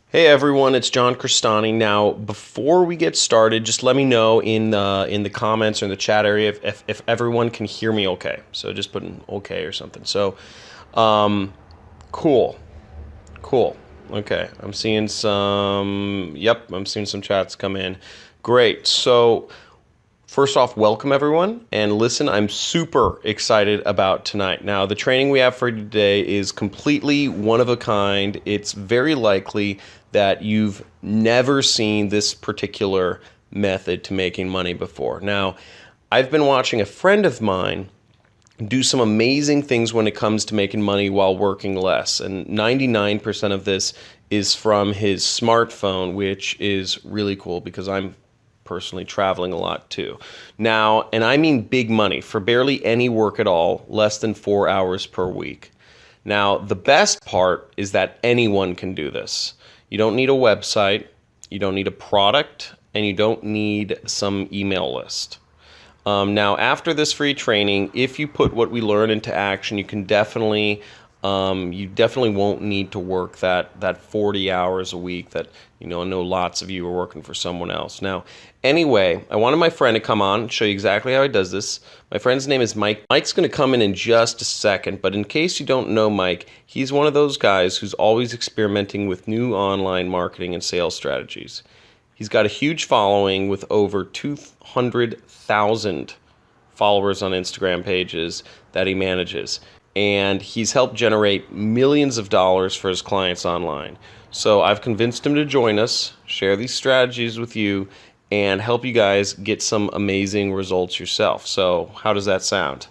Hey everyone, it's John Crestani. Now, before we get started, just let me know in the comments or in the chat area if everyone can hear me okay. So just put an okay or something. So, cool, cool. Okay, I'm seeing some. Yep, I'm seeing some chats come in. Great. So, first off, welcome everyone. And listen, I'm super excited about tonight. Now, the training we have for you today is completely one of a kind. It's very likely that you've never seen this particular method to making money before. Now, I've been watching a friend of mine do some amazing things when it comes to making money while working less. And 99% of this is from his smartphone, which is really cool because I'm personally traveling a lot too. Now, and I mean big money for barely any work at all, less than 4 hours per week. Now, the best part is that anyone can do this. You don't need a website, you don't need a product, and you don't need some email list. Now, after this free training, if you put what we learn into action, you definitely won't need to work that 40 hours a week that, I know lots of you are working for someone else. Now, anyway, I wanted my friend to come on and show you exactly how he does this. My friend's name is Mike. Mike's going to come in just a second, but in case you don't know Mike, he's one of those guys who's always experimenting with new online marketing and sales strategies. He's got a huge following with over 200,000 followers on Instagram pages that he manages. And he's helped generate millions of dollars for his clients online. So I've convinced him to join us, share these strategies with you, and help you guys get some amazing results yourself. So how does that sound?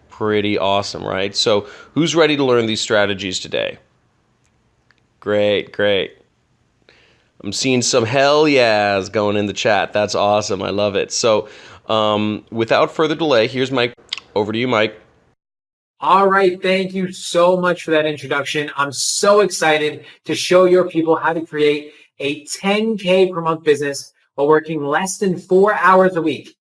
Pretty awesome, right? So who's ready to learn these strategies today? Great, great. I'm seeing some hell yeahs going in the chat. That's awesome. I love it. So without further delay, here's Mike. Over to you, Mike. All right. Thank you so much for that introduction. I'm so excited to show your people how to create a 10K per month business while working less than 4 hours a week,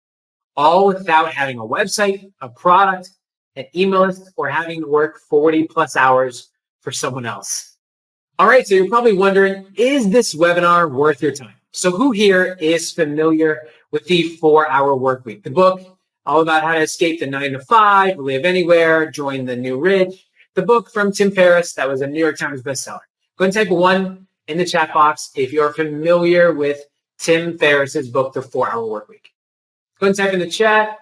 all without having a website, a product, an email list, or having to work 40 plus hours for someone else. All right, so you're probably wondering, is this webinar worth your time? So who here is familiar with the 4-Hour Workweek, the book all about how to escape the 9 to 5, live anywhere, join the new rich, the book from Tim Ferriss that was a New York Times bestseller. Go ahead and type 1 in the chat box if you're familiar with Tim Ferriss's book, The 4-Hour Workweek. Go ahead and type in the chat,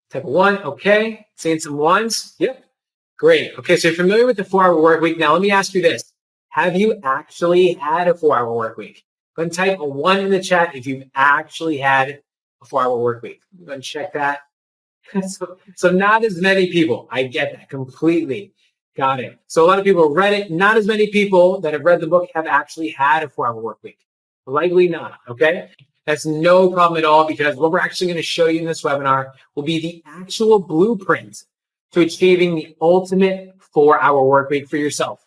type 1, okay. Seeing some ones? Yep, great. Okay, so you're familiar with the 4-Hour Workweek. Now let me ask you this. Have you actually had a 4-hour work week? Go ahead and type a 1 in the chat if you've actually had a 4-hour work week. Go ahead and check that. So not as many people. I get that completely. Got it. So a lot of people read it. Not as many people that have read the book have actually had a 4-hour work week. Likely not, okay? That's no problem at all because what we're actually going to show you in this webinar will be the actual blueprint to achieving the ultimate 4-hour work week for yourself.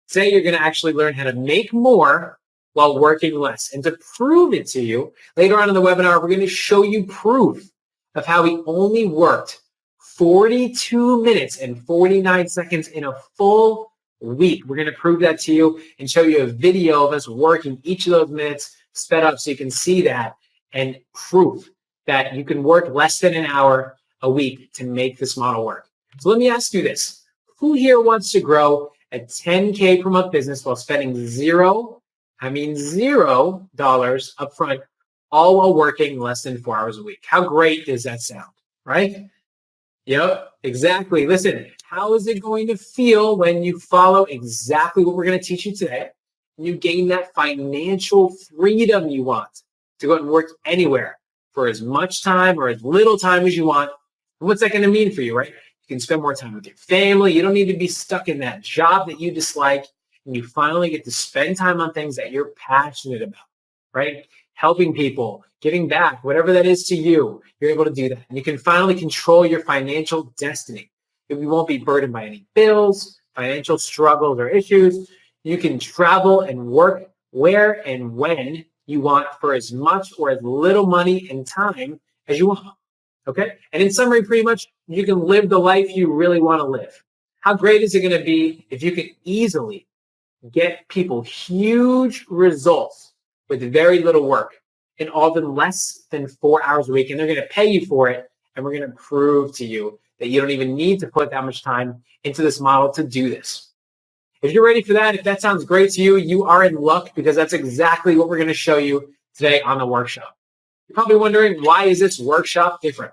Today, you're going to actually learn how to make more while working less. And to prove it to you, later on in the webinar, we're going to show you proof of how we only worked 42 minutes and 49 seconds in a full week. We're going to prove that to you and show you a video of us working each of those minutes sped up so you can see that and proof that you can work less than an hour a week to make this model work. So let me ask you this. Who here wants to grow a 10K per month business while spending $0 upfront, all while working less than 4 hours a week? How great does that sound, right? Yep, exactly. Listen, how is it going to feel when you follow exactly what we're going to teach you today? And you gain that financial freedom you want to go and work anywhere for as much time or as little time as you want. And what's that going to mean for you, right? You can spend more time with your family. You don't need to be stuck in that job that you dislike. And you finally get to spend time on things that you're passionate about, right? Helping people, giving back, whatever that is to you, you're able to do that. And you can finally control your financial destiny. You won't be burdened by any bills, financial struggles, or issues. You can travel and work where and when you want for as much or as little money and time as you want. Okay? And in summary, pretty much, you can live the life you really want to live. How great is it going to be if you can easily get people huge results with very little work in all than less than 4 hours a week. And they're going to pay you for it. And we're going to prove to you that you don't even need to put that much time into this model to do this. If you're ready for that, if that sounds great to you, you are in luck, because that's exactly what we're going to show you today on the workshop. You're probably wondering, why is this workshop different?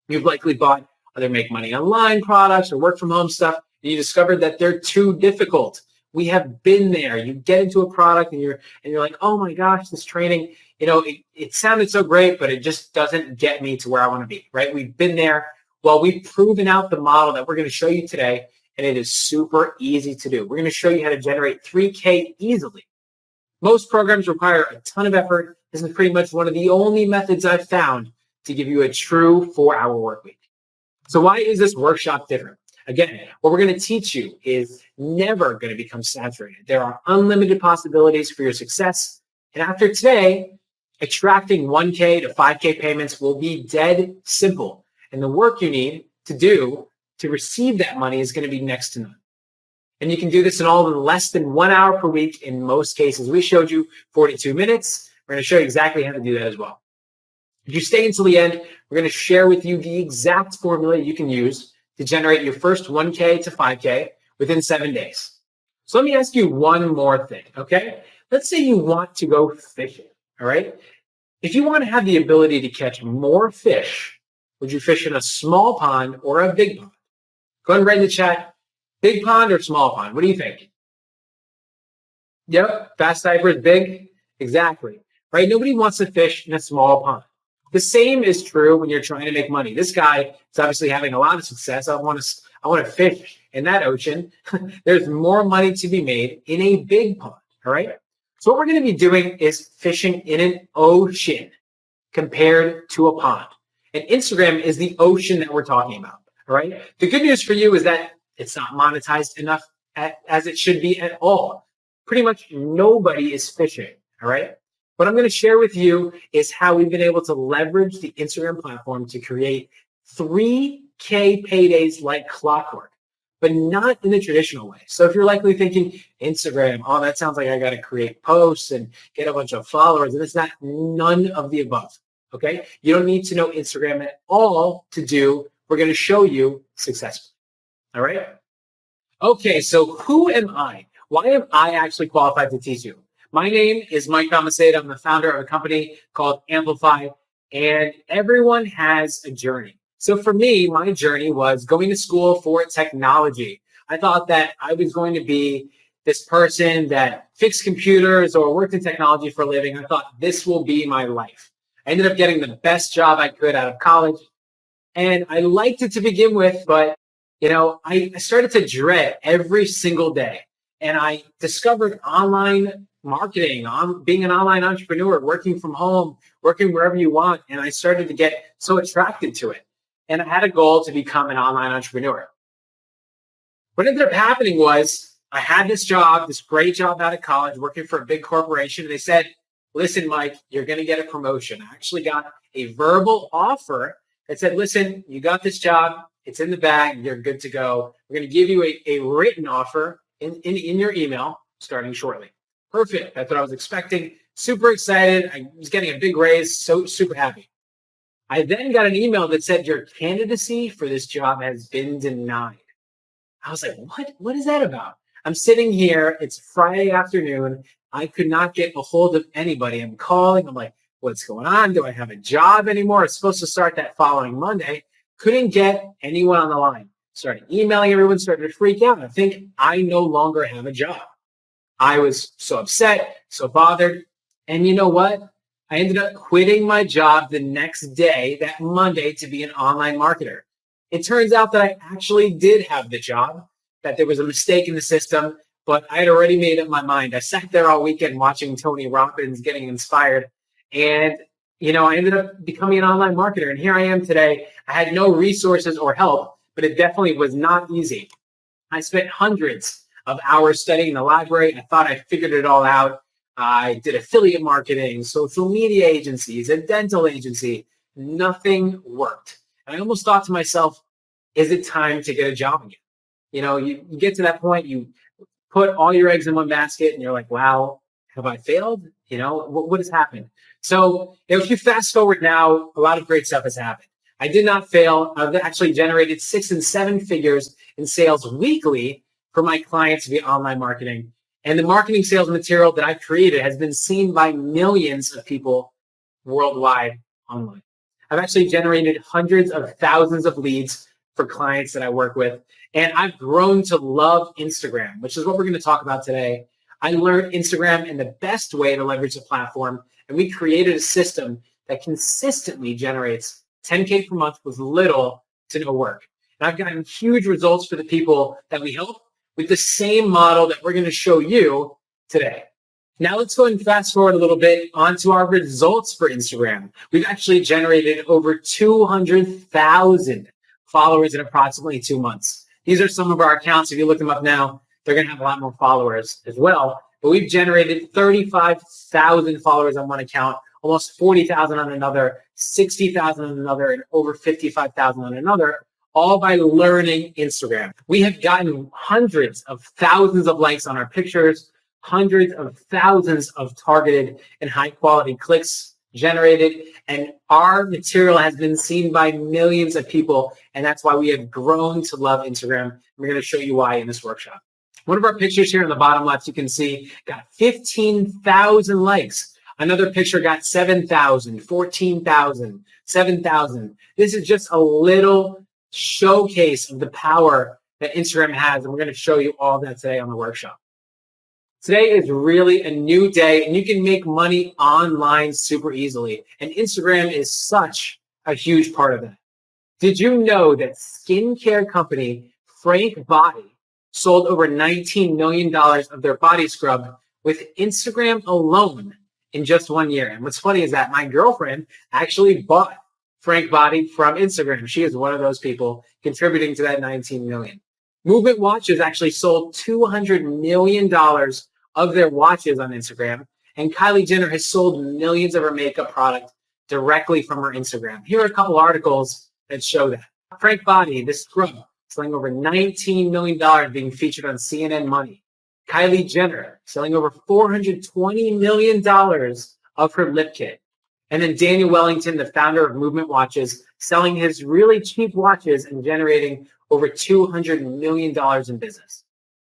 You've likely bought other make money online products or work from home stuff, and you discovered that they're too difficult. We have been there. You get into a product and you're like, oh my gosh, this training, it sounded so great, but it just doesn't get me to where I want to be, right? We've been there. Well, we've proven out the model that we're going to show you today, and it is super easy to do. We're going to show you how to generate 3K easily. Most programs require a ton of effort. This is pretty much one of the only methods I've found to give you a true 4-hour work week. So why is this workshop different? Again, what we're going to teach you is never going to become saturated. There are unlimited possibilities for your success. And after today, extracting 1K to 5K payments will be dead simple. And the work you need to do to receive that money is going to be next to none. And you can do this in all in less than 1 hour per week in most cases. We showed you 42 minutes. We're going to show you exactly how to do that as well. If you stay until the end, we're going to share with you the exact formula you can use to generate your first 1K to 5K within 7 days. So let me ask you one more thing, okay? Let's say you want to go fishing, all right? If you want to have the ability to catch more fish, would you fish in a small pond or a big pond? Go ahead and write in the chat, big pond or small pond? What do you think? Yep, fast diaper is big. Exactly, right? Nobody wants to fish in a small pond. The same is true when you're trying to make money. This guy is obviously having a lot of success. I want to fish in that ocean. There's more money to be made in a big pond, all right? So what we're going to be doing is fishing in an ocean compared to a pond. And Instagram is the ocean that we're talking about, all right? The good news for you is that it's not monetized enough as it should be at all. Pretty much nobody is fishing, all right? What I'm going to share with you is how we've been able to leverage the Instagram platform to create 3K paydays like clockwork, but not in the traditional way. So if you're likely thinking Instagram, oh, that sounds like I got to create posts and get a bunch of followers, and it's not, none of the above, okay? You don't need to know Instagram at all to do, we're going to show you successfully, all right? Okay, so who am I? Why am I actually qualified to teach you? My name is Mike Balmaceda. I'm the founder of a company called Amplify, and everyone has a journey. So for me, my journey was going to school for technology. I thought that I was going to be this person that fixed computers or worked in technology for a living. I thought this will be my life. I ended up getting the best job I could out of college, and I liked it to begin with, but I started to dread every single day. And I discovered online marketing, being an online entrepreneur, working from home, working wherever you want. And I started to get so attracted to it. And I had a goal to become an online entrepreneur. What ended up happening was I had this job, this great job out of college, working for a big corporation. And they said, listen, Mike, you're going to get a promotion. I actually got a verbal offer that said, listen, you got this job. It's in the bag. You're good to go. We're going to give you a written offer in your email starting shortly. Perfect. That's what I was expecting. Super excited. I was getting a big raise. So super happy. I then got an email that said your candidacy for this job has been denied. I was like, what is that about? I'm sitting here. It's Friday afternoon. I could not get a hold of anybody. I'm calling. I'm like, what's going on? Do I have a job anymore? It's supposed to start that following Monday. Couldn't get anyone on the line. Started emailing everyone, started to freak out. I think I no longer have a job. I was so upset, so bothered. And you know what? I ended up quitting my job the next day, that Monday, to be an online marketer. It turns out that I actually did have the job, that there was a mistake in the system, but I had already made up my mind. I sat there all weekend watching Tony Robbins, getting inspired. And, I ended up becoming an online marketer. And here I am today. I had no resources or help, but it definitely was not easy. I spent hundreds of hours studying the library. I thought I figured it all out. I did affiliate marketing, social media agencies, a dental agency. Nothing worked. And I almost thought to myself, is it time to get a job again? You get to that point, you put all your eggs in one basket and you're like, wow, have I failed? What has happened? So if you fast forward now, a lot of great stuff has happened. I did not fail. I've actually generated 6 and 7 figures in sales weekly for my clients via online marketing. And the marketing sales material that I've created has been seen by millions of people worldwide online. I've actually generated hundreds of thousands of leads for clients that I work with. And I've grown to love Instagram, which is what we're going to talk about today. I learned Instagram and the best way to leverage the platform. And we created a system that consistently generates 10K per month with little to no work. And I've gotten huge results for the people that we help with the same model that we're going to show you today. Now let's go and fast forward a little bit onto our results for Instagram. We've actually generated over 200,000 followers in approximately 2 months. These are some of our accounts. If you look them up now, they're going to have a lot more followers as well. But we've generated 35,000 followers on one account, almost 40,000 on another, 60,000 on another, and over 55,000 on another, all by learning Instagram. We have gotten hundreds of thousands of likes on our pictures, hundreds of thousands of targeted and high quality clicks generated, and our material has been seen by millions of people, and that's why we have grown to love Instagram. We're going to show you why in this workshop. One of our pictures here in the bottom left, you can see, got 15,000 likes. Another picture got 7,000, 14,000, 7,000. This is just a little showcase of the power that Instagram has, and we're going to show you all that today on the workshop. Today is really a new day, and you can make money online super easily. And Instagram is such a huge part of that. Did you know that skincare company Frank Body sold over $19 million of their body scrub with Instagram alone in just 1 year? And what's funny is that my girlfriend actually bought Frank Body from Instagram. She is one of those people contributing to that 19 million. Movement Watches actually sold $200 million of their watches on Instagram. And Kylie Jenner has sold millions of her makeup product directly from her Instagram. Here are a couple articles that show that. Frank Body, this scrub, selling over $19 million, being featured on CNN Money. Kylie Jenner, selling over $420 million of her lip kit. And then Daniel Wellington, the founder of Movement Watches, selling his really cheap watches and generating over $200 million in business.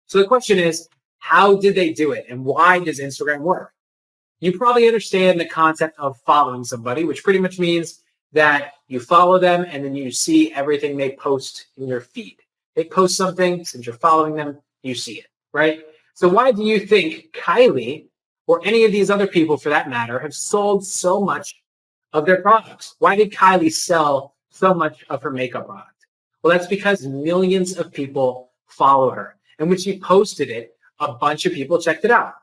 So the question is, how did they do it? And why does Instagram work? You probably understand the concept of following somebody, which pretty much means that you follow them and then you see everything they post in your feed. They post something, since you're following them, you see it, right? So why do you think Kylie, or any of these other people for that matter, have sold so much of their products? Why did Kylie sell so much of her makeup product? Well, that's because millions of people follow her. And when she posted it, a bunch of people checked it out.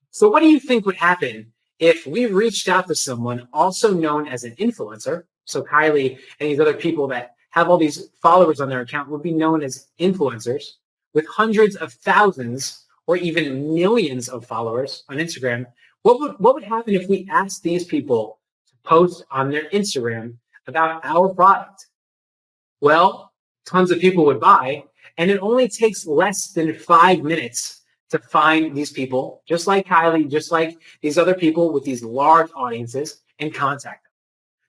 So what do you think would happen if we reached out to someone also known as an influencer? So Kylie and these other people that have all these followers on their account would be known as influencers with hundreds of thousands or even millions of followers on Instagram. What would happen if we asked these people to post on their Instagram about our product? Well, tons of people would buy, and it only takes less than 5 minutes to find these people, just like Kylie, just like these other people with these large audiences, and contact them.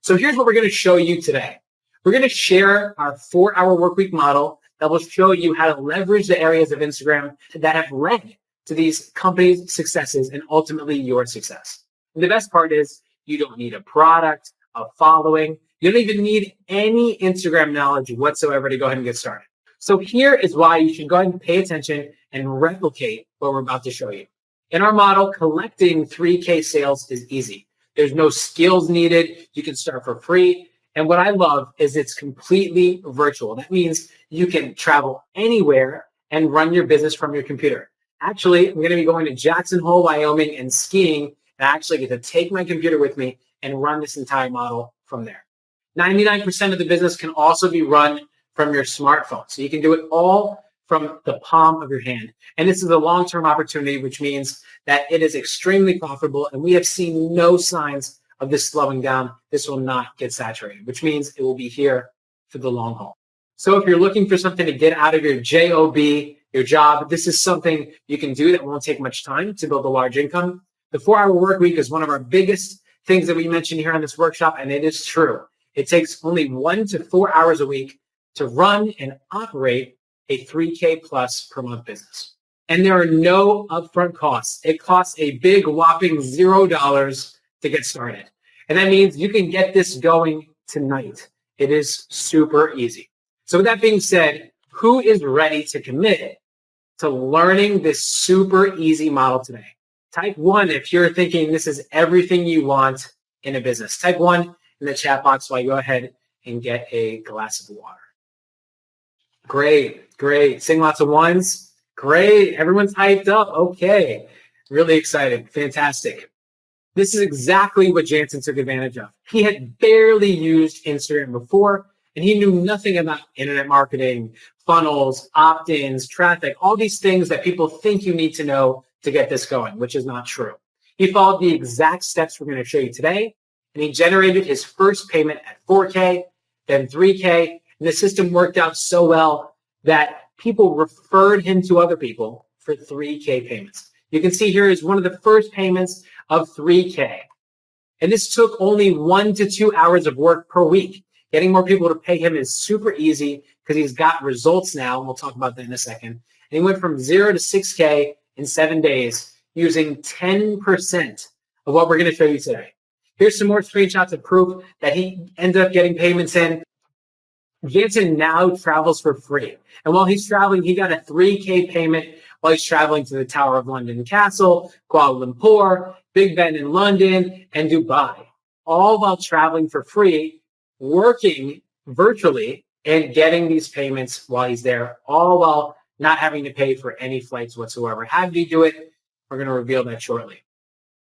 So here's what we're going to show you today. We're going to share our 4-hour workweek model that will show you how to leverage the areas of Instagram that have led to these companies' successes and ultimately your success. And the best part is you don't need a product, a following. You don't even need any Instagram knowledge whatsoever to go ahead and get started. So here is why you should go ahead and pay attention and replicate what we're about to show you. In our model, collecting 3K sales is easy. There's no skills needed. You can start for free. And what I love is it's completely virtual. That means you can travel anywhere and run your business from your computer. Actually, I'm going to be going to Jackson Hole, Wyoming and skiing. And I actually get to take my computer with me and run this entire model from there. 99% of the business can also be run from your smartphone. So you can do it all from the palm of your hand. And this is a long-term opportunity, which means that it is extremely profitable. And we have seen no signs of this slowing down. This will not get saturated, which means it will be here for the long haul. So if you're looking for something to get out of your job your job. This is something you can do that won't take much time to build a large income. The 4-hour work week is one of our biggest things that we mention here on this workshop, and it is true. It takes only 1 to 4 hours a week to run and operate a 3K plus per month business. And there are no upfront costs. It costs a big whopping $0 to get started. And that means you can get this going tonight. It is super easy. So with that being said, who is ready to commit to learning this super easy model today? Type 1 if you're thinking this is everything you want in a business. Type 1 in the chat box while I go ahead and get a glass of water. Great, great. Seeing lots of ones. Great. Everyone's hyped up. Okay. Really excited. Fantastic. This is exactly what Jansen took advantage of. He had barely used Instagram before, and he knew nothing about internet marketing, funnels, opt-ins, traffic, all these things that people think you need to know to get this going, which is not true. He followed the exact steps we're going to show you today, and he generated his first payment at 4K, then 3K, and the system worked out so well that people referred him to other people for 3K payments. You can see here is one of the first payments of 3K. And this took only 1 to 2 hours of work per week. Getting more people to pay him is super easy because he's got results now, and we'll talk about that in a second. And he went from 0 to 6K in 7 days using 10% of what we're going to show you today. Here's some more screenshots of proof that he ended up getting payments in. Jansen now travels for free. And while he's traveling, he got a 3K payment while he's traveling to the Tower of London Castle, Kuala Lumpur, Big Ben in London, and Dubai, all while traveling for free, working virtually and getting these payments while he's there, all while not having to pay for any flights whatsoever. How did he do it? We're going to reveal that shortly.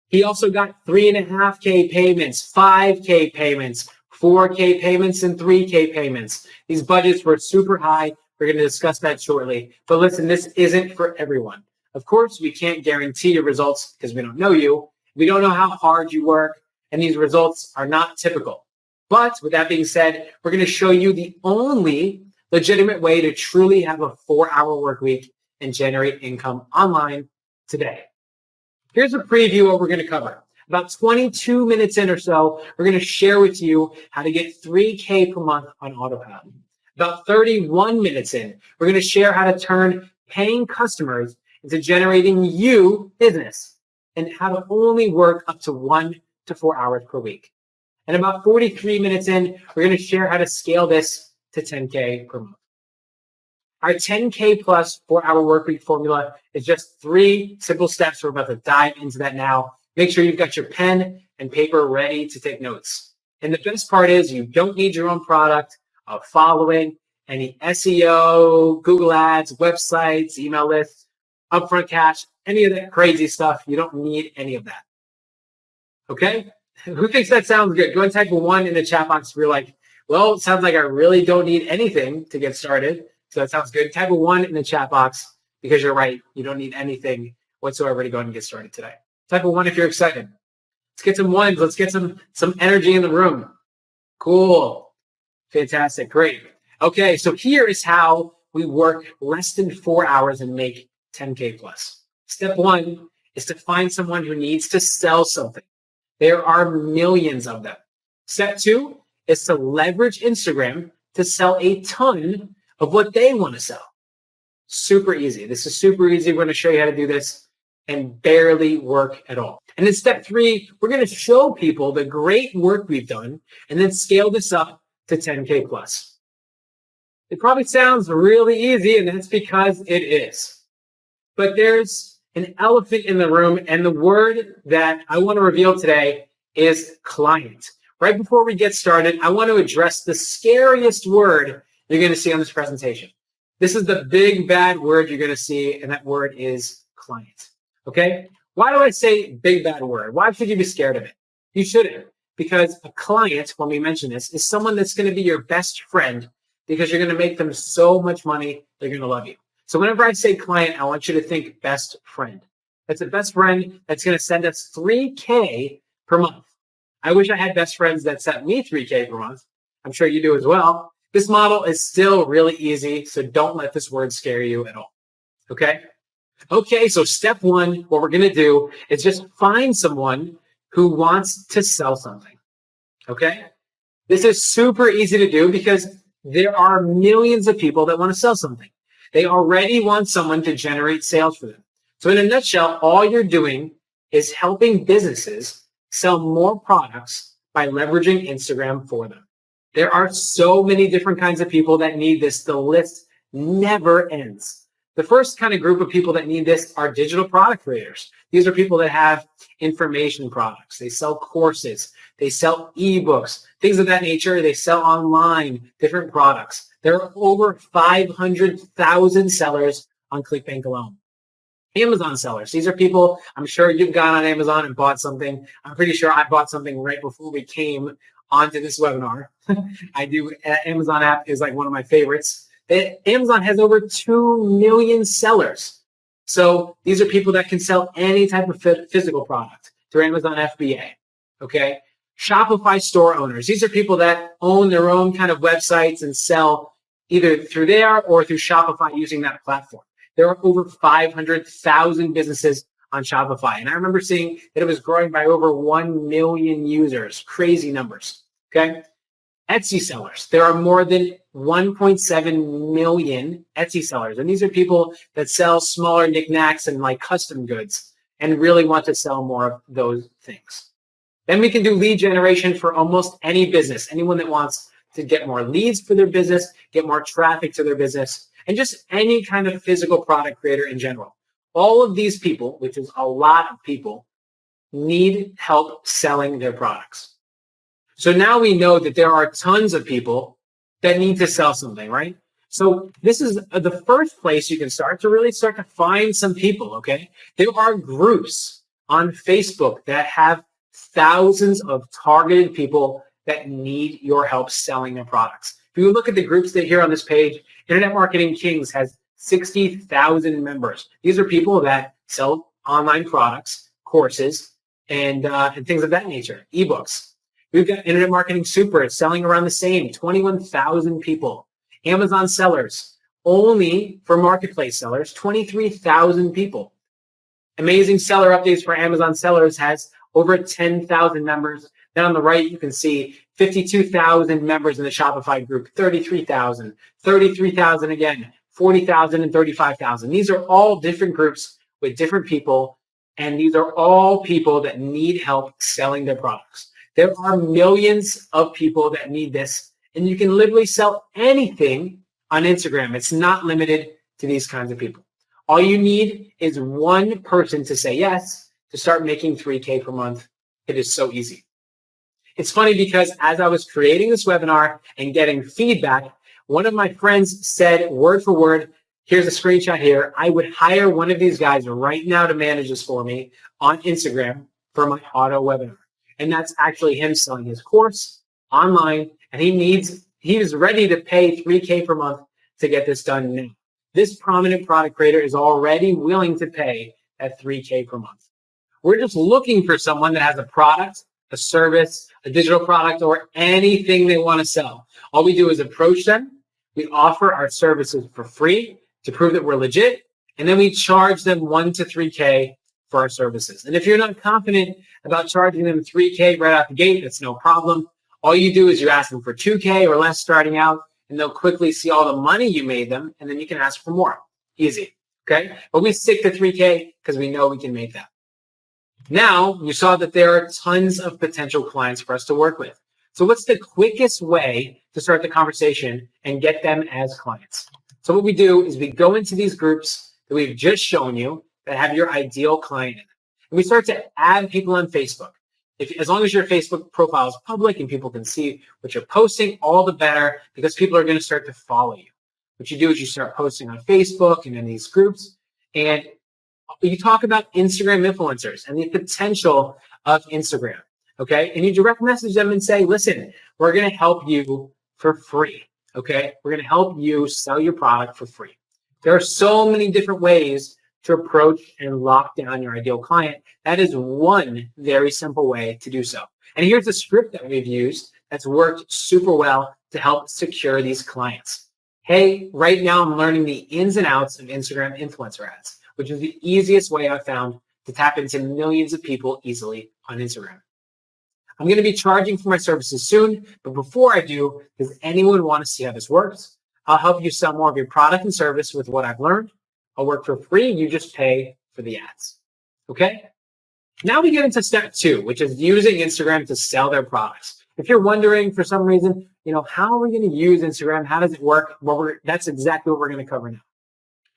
He also got 3.5K payments, 5K payments, 4K payments, and 3K payments. These budgets were super high. We're going to discuss that shortly. But listen, this isn't for everyone. Of course, we can't guarantee your results because we don't know you. We don't know how hard you work, and these results are not typical. But with that being said, we're going to show you the only legitimate way to truly have a 4-hour work week and generate income online today. Here's a preview of what we're going to cover. About 22 minutes in or so, we're going to share with you how to get 3K per month on autopilot. About 31 minutes in, we're going to share how to turn paying customers into generating you business and how to only work up to 1 to 4 hours per week. And about 43 minutes in, we're going to share how to scale this to 10K per month. Our 10K plus 4-hour work week formula is just 3 simple steps. We're about to dive into that now. Make sure you've got your pen and paper ready to take notes. And the best part is you don't need your own product, a following, any SEO, Google Ads, websites, email lists, upfront cash, any of that crazy stuff. You don't need any of that. Okay? Who thinks that sounds good? Go and type a 1 in the chat box if you're like, well, it sounds like I really don't need anything to get started. So that sounds good. Type a 1 in the chat box because you're right. You don't need anything whatsoever to go and get started today. Type a 1 if you're excited. Let's get some ones. Let's get some energy in the room. Cool. Fantastic. Great. Okay, so here is how we work less than 4 hours and make 10K plus. Step 1 is to find someone who needs to sell something. There are millions of them. Step 2 is to leverage Instagram to sell a ton of what they want to sell. Super easy. This is super easy. We're going to show you how to do this and barely work at all. And then step 3, we're going to show people the great work we've done and then scale this up to 10K plus. It probably sounds really easy, and that's because it is. But there's an elephant in the room, and the word that I want to reveal today is client. Right before we get started, I want to address the scariest word you're going to see on this presentation. This is the big bad word you're going to see, and that word is client. Okay? Why do I say big bad word? Why should you be scared of it? You shouldn't, because a client, when we mention this, is someone that's going to be your best friend because you're going to make them so much money, they're going to love you. So whenever I say client, I want you to think best friend. That's a best friend that's going to send us 3K per month. I wish I had best friends that sent me 3K per month. I'm sure you do as well. This model is still really easy, so don't let this word scare you at all. Okay. Okay. So step one, what we're going to do is just find someone who wants to sell something. Okay. This is super easy to do because there are millions of people that want to sell something. They already want someone to generate sales for them. So in a nutshell, all you're doing is helping businesses sell more products by leveraging Instagram for them. There are so many different kinds of people that need this. The list never ends. The first kind of group of people that need this are digital product creators. These are people that have information products. They sell courses. They sell ebooks, things of that nature. They sell online, different products. There are over 500,000 sellers on ClickBank alone. Amazon sellers. These are people, I'm sure you've gone on Amazon and bought something. I'm pretty sure I bought something right before we came onto this webinar. I do. Amazon app is like one of my favorites. Amazon has over 2 million sellers. So these are people that can sell any type of physical product through Amazon FBA. Okay. Shopify store owners. These are people that own their own kind of websites and sell either through there or through Shopify using that platform. There are over 500,000 businesses on Shopify. And I remember seeing that it was growing by over 1 million users. Crazy numbers. Okay. Etsy sellers. There are more than 1.7 million Etsy sellers. And these are people that sell smaller knickknacks and like custom goods and really want to sell more of those things. Then we can do lead generation for almost any business, anyone that wants to get more leads for their business, get more traffic to their business, and just any kind of physical product creator in general. All of these people, which is a lot of people, need help selling their products. So now we know that there are tons of people that need to sell something, right? So this is the first place you can start to really start to find some people, okay? There are groups on Facebook that have thousands of targeted people that need your help selling their products. If you look at the groups that here on this page, Internet Marketing Kings has 60,000 members. These are people that sell online products, courses, and things of that nature, ebooks. We've got Internet Marketing Super selling around the same, 21,000 people. Amazon sellers, only for marketplace sellers, 23,000 people. Amazing Seller Updates for Amazon sellers has over 10,000 members. Then on the right, you can see 52,000 members in the Shopify group, 33,000, 33,000 again, 40,000 and 35,000. These are all different groups with different people, and these are all people that need help selling their products. There are millions of people that need this, and you can literally sell anything on Instagram. It's not limited to these kinds of people. All you need is one person to say yes to start making $3K per month. It is so easy. It's funny because as I was creating this webinar and getting feedback, one of my friends said word for word, here's a screenshot here, I would hire one of these guys right now to manage this for me on Instagram for my auto webinar. And that's actually him selling his course online, and he is ready to pay $3K per month to get this done now. This prominent product creator is already willing to pay at $3K per month. We're just looking for someone that has a product, a service, a digital product, or anything they want to sell. All we do is approach them. We offer our services for free to prove that we're legit, and then we charge them 1 to 3K for our services. And if you're not confident about charging them 3K right out the gate, that's no problem. All you do is you ask them for 2K or less starting out, and they'll quickly see all the money you made them, and then you can ask for more. Easy, okay? But we stick to 3K because we know we can make that. Now, you saw that there are tons of potential clients for us to work with. So what's the quickest way to start the conversation and get them as clients? So what we do is we go into these groups that we've just shown you that have your ideal client in it. And we start to add people on Facebook. As long as your Facebook profile is public and people can see what you're posting, all the better, because people are going to start to follow you. What you do is you start posting on Facebook and in these groups, and you talk about Instagram influencers and the potential of Instagram, okay? And you direct message them and say, listen, we're going to help you for free, okay? We're going to help you sell your product for free. There are so many different ways to approach and lock down your ideal client. That is one very simple way to do so. And here's a script that we've used that's worked super well to help secure these clients. hey, right now I'm learning the ins and outs of Instagram influencer ads, which is the easiest way I've found to tap into millions of people easily on Instagram. I'm going to be charging for my services soon, but before I do, does anyone want to see how this works? I'll help you sell more of your product and service with what I've learned. I'll work for free. You just pay for the ads. Okay? Now we get into step 2, which is using Instagram to sell their products. If you're wondering for some reason, how are we going to use Instagram? How does it work? Well, that's exactly what we're going to cover now.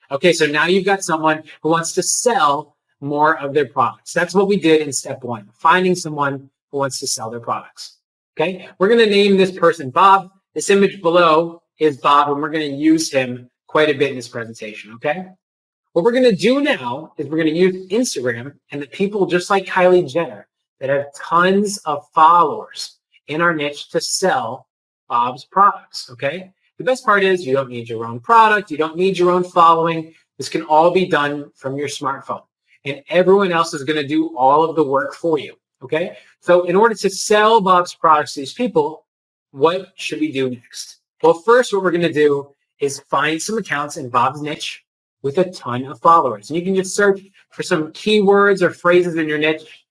Okay, so now you've got someone who wants to sell more of their products. That's what we did in step 1, finding someone who wants to sell their products. Okay, we're going to name this person Bob. This image below is Bob, and we're going to use him quite a bit in this presentation. Okay, what we're going to do now is we're going to use Instagram and the people just like Kylie Jenner that have tons of followers in our niche to sell Bob's products. Okay, the best part is you don't need your own product, you don't need your own following. This can all be done from your smartphone, and everyone else is going to do all of the work for you. Okay, so in order to sell Bob's products to these people, what should we do next? Well, first, what we're going to do is find some accounts in Bob's niche with a ton of followers. And you can just search for some keywords or phrases in your niche,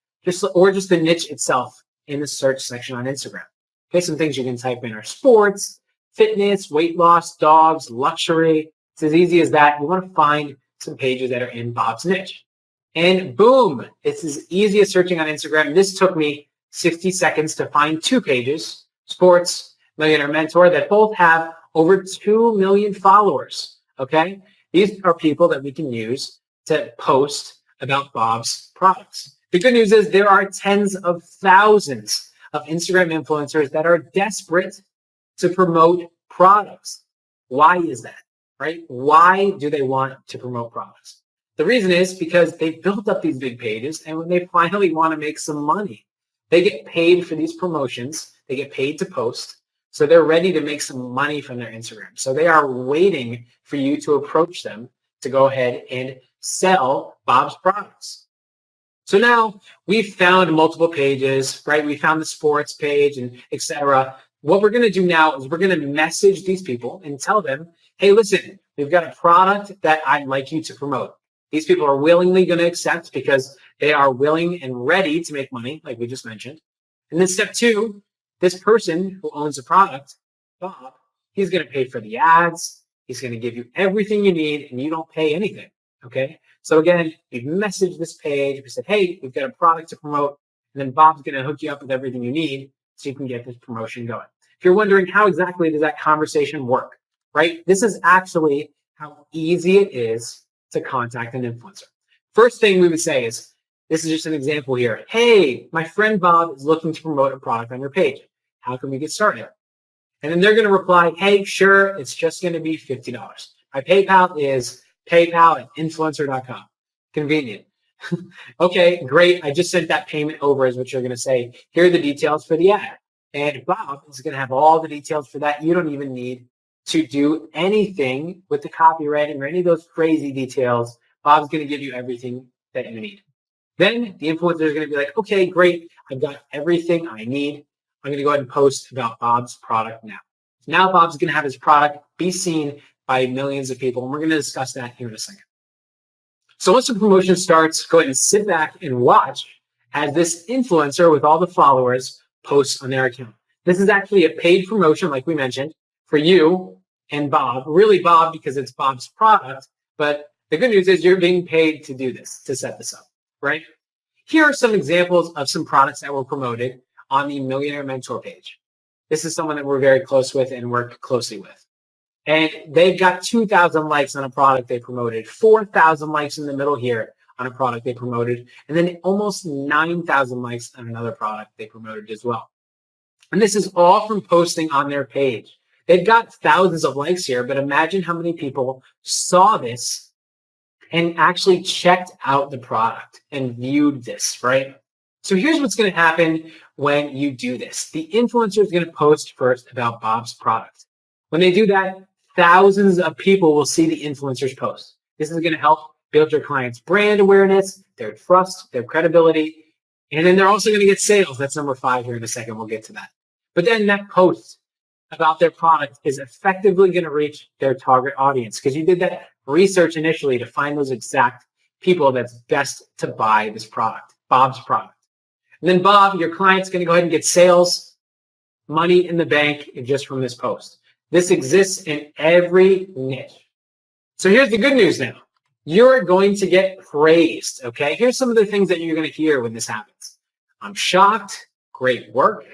or just the niche itself in the search section on Instagram. Okay, some things you can type in are sports, fitness, weight loss, dogs, luxury. It's as easy as that. You want to find some pages that are in Bob's niche. And boom, it's as easy as searching on Instagram. This took me 60 seconds to find 2 pages, Sports, Millionaire Mentor, that both have over 2 million followers, okay? These are people that we can use to post about Bob's products. The good news is there are tens of thousands of Instagram influencers that are desperate to promote products. Why is that, right? Why do they want to promote products? The reason is because they've built up these big pages, and when they finally want to make some money, they get paid for these promotions. They get paid to post. So they're ready to make some money from their Instagram. So they are waiting for you to approach them to go ahead and sell Bob's products. So now we've found multiple pages, right? We found the sports page and etc. What we're going to do now is we're going to message these people and tell them, hey, listen, we've got a product that I'd like you to promote. These people are willingly going to accept because they are willing and ready to make money, like we just mentioned. And then step 2, this person who owns the product, Bob, he's going to pay for the ads. He's going to give you everything you need, and you don't pay anything. Okay. So again, we've messaged this page. We said, hey, we've got a product to promote. And then Bob's going to hook you up with everything you need so you can get this promotion going. If you're wondering how exactly does that conversation work, right? This is actually how easy it is to contact an influencer. First thing we would say is, this is just an example here. Hey, my friend Bob is looking to promote a product on your page. How can we get started? And then they're going to reply, hey, sure, it's just going to be $50. My PayPal is paypal@influencer.com. Convenient. Okay, great. I just sent that payment over is what you're going to say. Here are the details for the ad. And Bob is going to have all the details for that. You don't even need to do anything with the copywriting or any of those crazy details. Bob's going to give you everything that you need. Then the influencer is going to be like, okay, great. I've got everything I need. I'm going to go ahead and post about Bob's product now. Now Bob's going to have his product be seen by millions of people. And we're going to discuss that here in a second. So once the promotion starts, go ahead and sit back and watch as this influencer with all the followers posts on their account. This is actually a paid promotion, like we mentioned, for you and Bob. Really Bob, because it's Bob's product. But the good news is you're being paid to do this, to set this up, right? Here are some examples of some products that were promoted on the Millionaire Mentor page. This is someone that we're very close with and work closely with. And they've got 2,000 likes on a product they promoted, 4,000 likes in the middle here on a product they promoted, and then almost 9,000 likes on another product they promoted as well. And this is all from posting on their page. They've got thousands of likes here, but imagine how many people saw this and actually checked out the product and viewed this, right? So here's what's going to happen when you do this. The influencer is going to post first about Bob's product. When they do that, thousands of people will see the influencer's post. This is going to help build your client's brand awareness, their trust, their credibility, and then they're also going to get sales. That's number 5 here in a second. We'll get to that. But then that post about their product is effectively going to reach their target audience because you did that research initially to find those exact people that's best to buy this product, Bob's product. And then Bob, your client's going to go ahead and get sales, money in the bank just from this post. This exists in every niche. So here's the good news now. You're going to get praised, okay? Here's some of the things that you're going to hear when this happens. I'm shocked. Great work.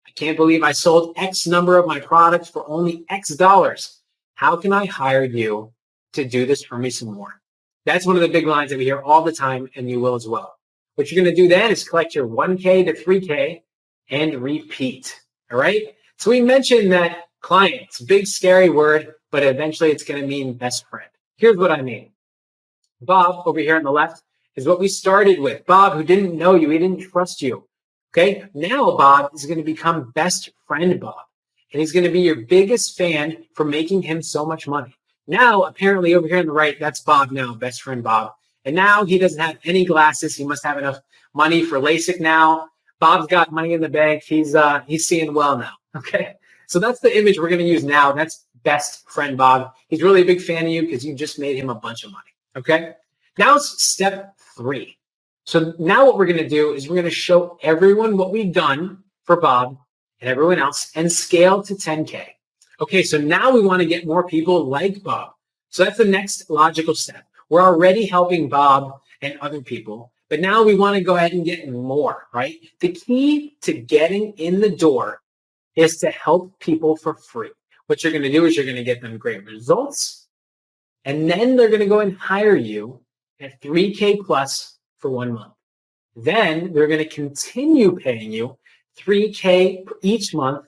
I can't believe I sold X number of my products for only X dollars. How can I hire you to do this for me some more? That's one of the big lines that we hear all the time, and you will as well. What you're going to do then is collect your 1K to 3K and repeat, all right? So we mentioned that client, it's a big, scary word, but eventually it's going to mean best friend. Here's what I mean. Bob, over here on the left, is what we started with. Bob, who didn't know you, he didn't trust you. Okay, now Bob is going to become best friend Bob, and he's going to be your biggest fan for making him so much money. Now, apparently over here on the right, that's Bob now, best friend Bob. And now he doesn't have any glasses. He must have enough money for LASIK now. Bob's got money in the bank. He's seeing well now. Okay, so that's the image we're going to use now. That's best friend Bob. He's really a big fan of you because you just made him a bunch of money. Okay, now it's step 3. So now what we're going to do is we're going to show everyone what we've done for Bob and everyone else and scale to 10K. Okay, so now we want to get more people like Bob. So that's the next logical step. We're already helping Bob and other people, but now we want to go ahead and get more, right? The key to getting in the door is to help people for free. What you're going to do is you're going to get them great results, and then they're going to go and hire you at 3K plus for 1 month. Then they're going to continue paying you 3K each month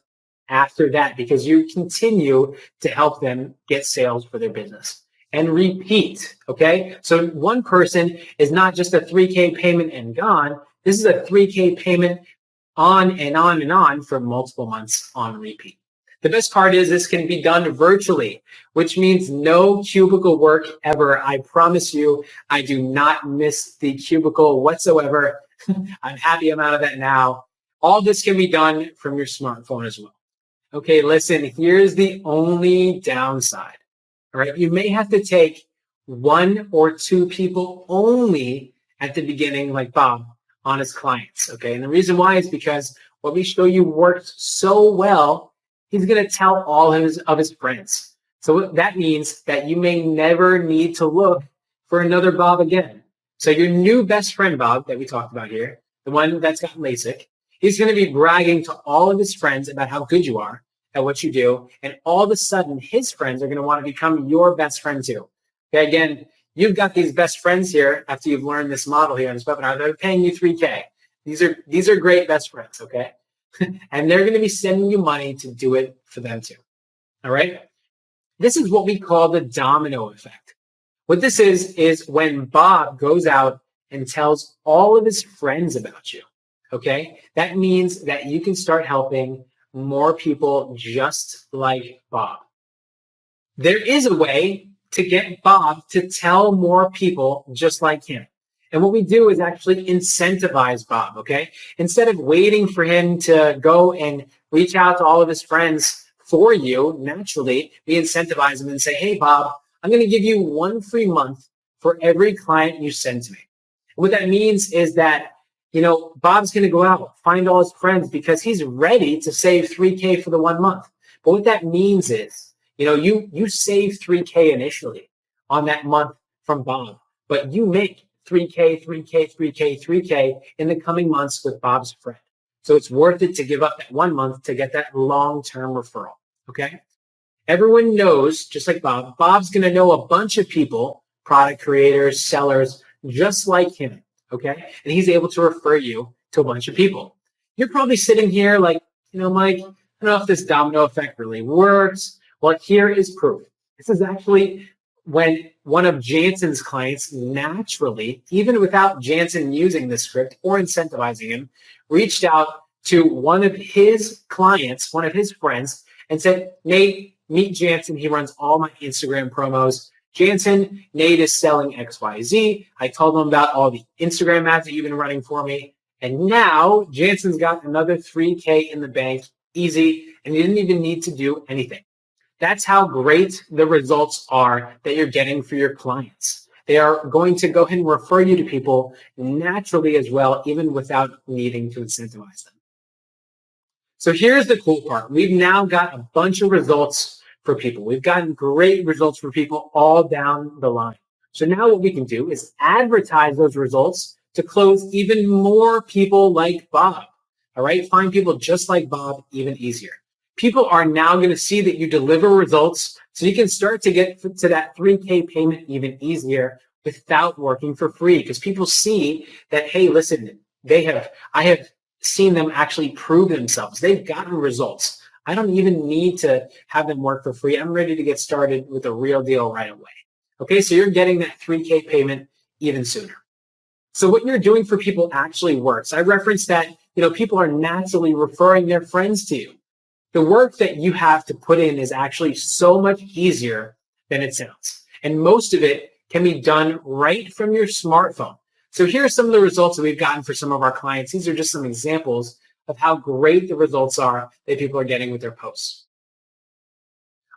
after that because you continue to help them get sales for their business. And repeat, okay? So one person is not just a 3K payment and gone. This is a 3K payment on and on and on for multiple months on repeat. The best part is this can be done virtually, which means no cubicle work ever. I promise you, I do not miss the cubicle whatsoever. I'm happy I'm out of that now. All this can be done from your smartphone as well. Okay, listen, here's the only downside. All right, you may have to take 1 or 2 people only at the beginning, like Bob, on his clients. Okay, and the reason why is because what we show you works so well, he's going to tell all of his friends. So that means that you may never need to look for another Bob again. So your new best friend Bob that we talked about here, the one that's got LASIK, he's going to be bragging to all of his friends about how good you are at what you do, and all of a sudden his friends are going to want to become your best friend too. Okay, again, you've got these best friends here after you've learned this model here on this webinar. They're paying you 3K. These are great best friends, okay? And they're going to be sending you money to do it for them too. All right? This is what we call the domino effect. What this is when Bob goes out and tells all of his friends about you. Okay? That means that you can start helping more people just like Bob. There is a way to get Bob to tell more people just like him. And what we do is actually incentivize Bob, okay? Instead of waiting for him to go and reach out to all of his friends for you, naturally, we incentivize him and say, hey, Bob, I'm going to give you 1 free month for every client you send to me. And what that means is that Bob's going to go out, find all his friends because he's ready to save 3K for the 1 month. But what that means is, you save 3K initially on that month from Bob, but you make 3K, 3K, 3K, 3K in the coming months with Bob's friend. So it's worth it to give up that 1 month to get that long-term referral, okay? Everyone knows, just like Bob, Bob's going to know a bunch of people, product creators, sellers, just like him. Okay. And he's able to refer you to a bunch of people. You're probably sitting here like, Mike, I don't know if this domino effect really works. Well, here is proof. This is actually when one of Jansen's clients naturally, even without Jansen using this script or incentivizing him, reached out to one of his clients, one of his friends, and said, Nate, meet Jansen. He runs all my Instagram promos. Jansen, Nate is selling XYZ. I told him about all the Instagram ads that you've been running for me. And now Jansen's got another 3K in the bank easy, and you didn't even need to do anything. That's how great the results are that you're getting for your clients. They are going to go ahead and refer you to people naturally as well, even without needing to incentivize them. So here's the cool part. We've now got a bunch of results for people. We've gotten great results for people all down the line. So now what we can do is advertise those results to close even more people like Bob. All right, find people just like Bob even easier. People are now going to see that you deliver results, so you can start to get to that 3K payment even easier without working for free, because people see that, hey, listen, I have seen them actually prove themselves. They've gotten results. I don't even need to have them work for free. I'm ready to get started with a real deal right away. Okay, so you're getting that 3K payment even sooner. So what you're doing for people actually works. I referenced that, people are naturally referring their friends to you. The work that you have to put in is actually so much easier than it sounds. And most of it can be done right from your smartphone. So here are some of the results that we've gotten for some of our clients. These are just some examples of how great the results are that people are getting with their posts.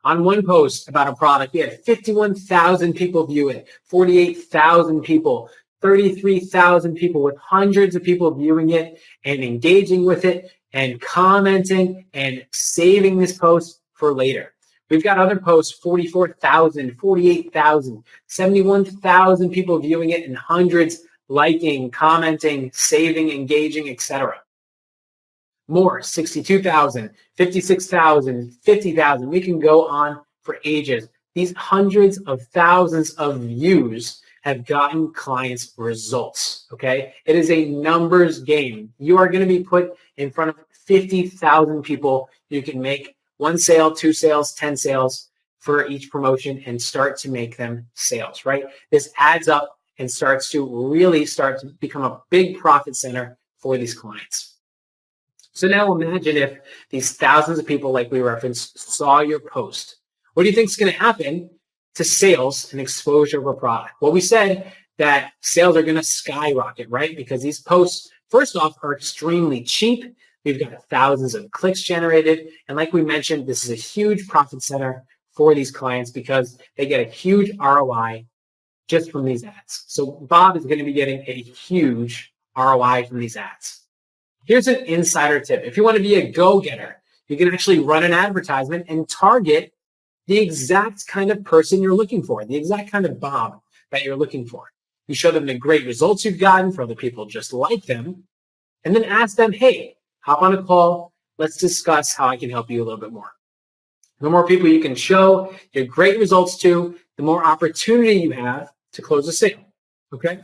On one post about a product, we had 51,000 people view it, 48,000 people, 33,000 people, with hundreds of people viewing it and engaging with it and commenting and saving this post for later. We've got other posts, 44,000, 48,000, 71,000 people viewing it and hundreds liking, commenting, saving, engaging, etc. More, 62,000, 56,000, 50,000. We can go on for ages. These hundreds of thousands of views have gotten clients results, okay? It is a numbers game. You are going to be put in front of 50,000 people. You can make 1 sale, 2 sales, 10 sales for each promotion and start to make them sales, right? This adds up and starts to become a big profit center for these clients. So now imagine if these thousands of people, like we referenced, saw your post. What do you think is going to happen to sales and exposure of a product? Well, we said that sales are going to skyrocket, right? Because these posts, first off, are extremely cheap. We've got thousands of clicks generated. And like we mentioned, this is a huge profit center for these clients because they get a huge ROI just from these ads. So Bob is going to be getting a huge ROI from these ads. Here's an insider tip. If you want to be a go-getter, you can actually run an advertisement and target the exact kind of person you're looking for, the exact kind of Bob that you're looking for. You show them the great results you've gotten for other people just like them, and then ask them, hey, hop on a call. Let's discuss how I can help you a little bit more. The more people you can show your great results to, the more opportunity you have to close a sale, okay?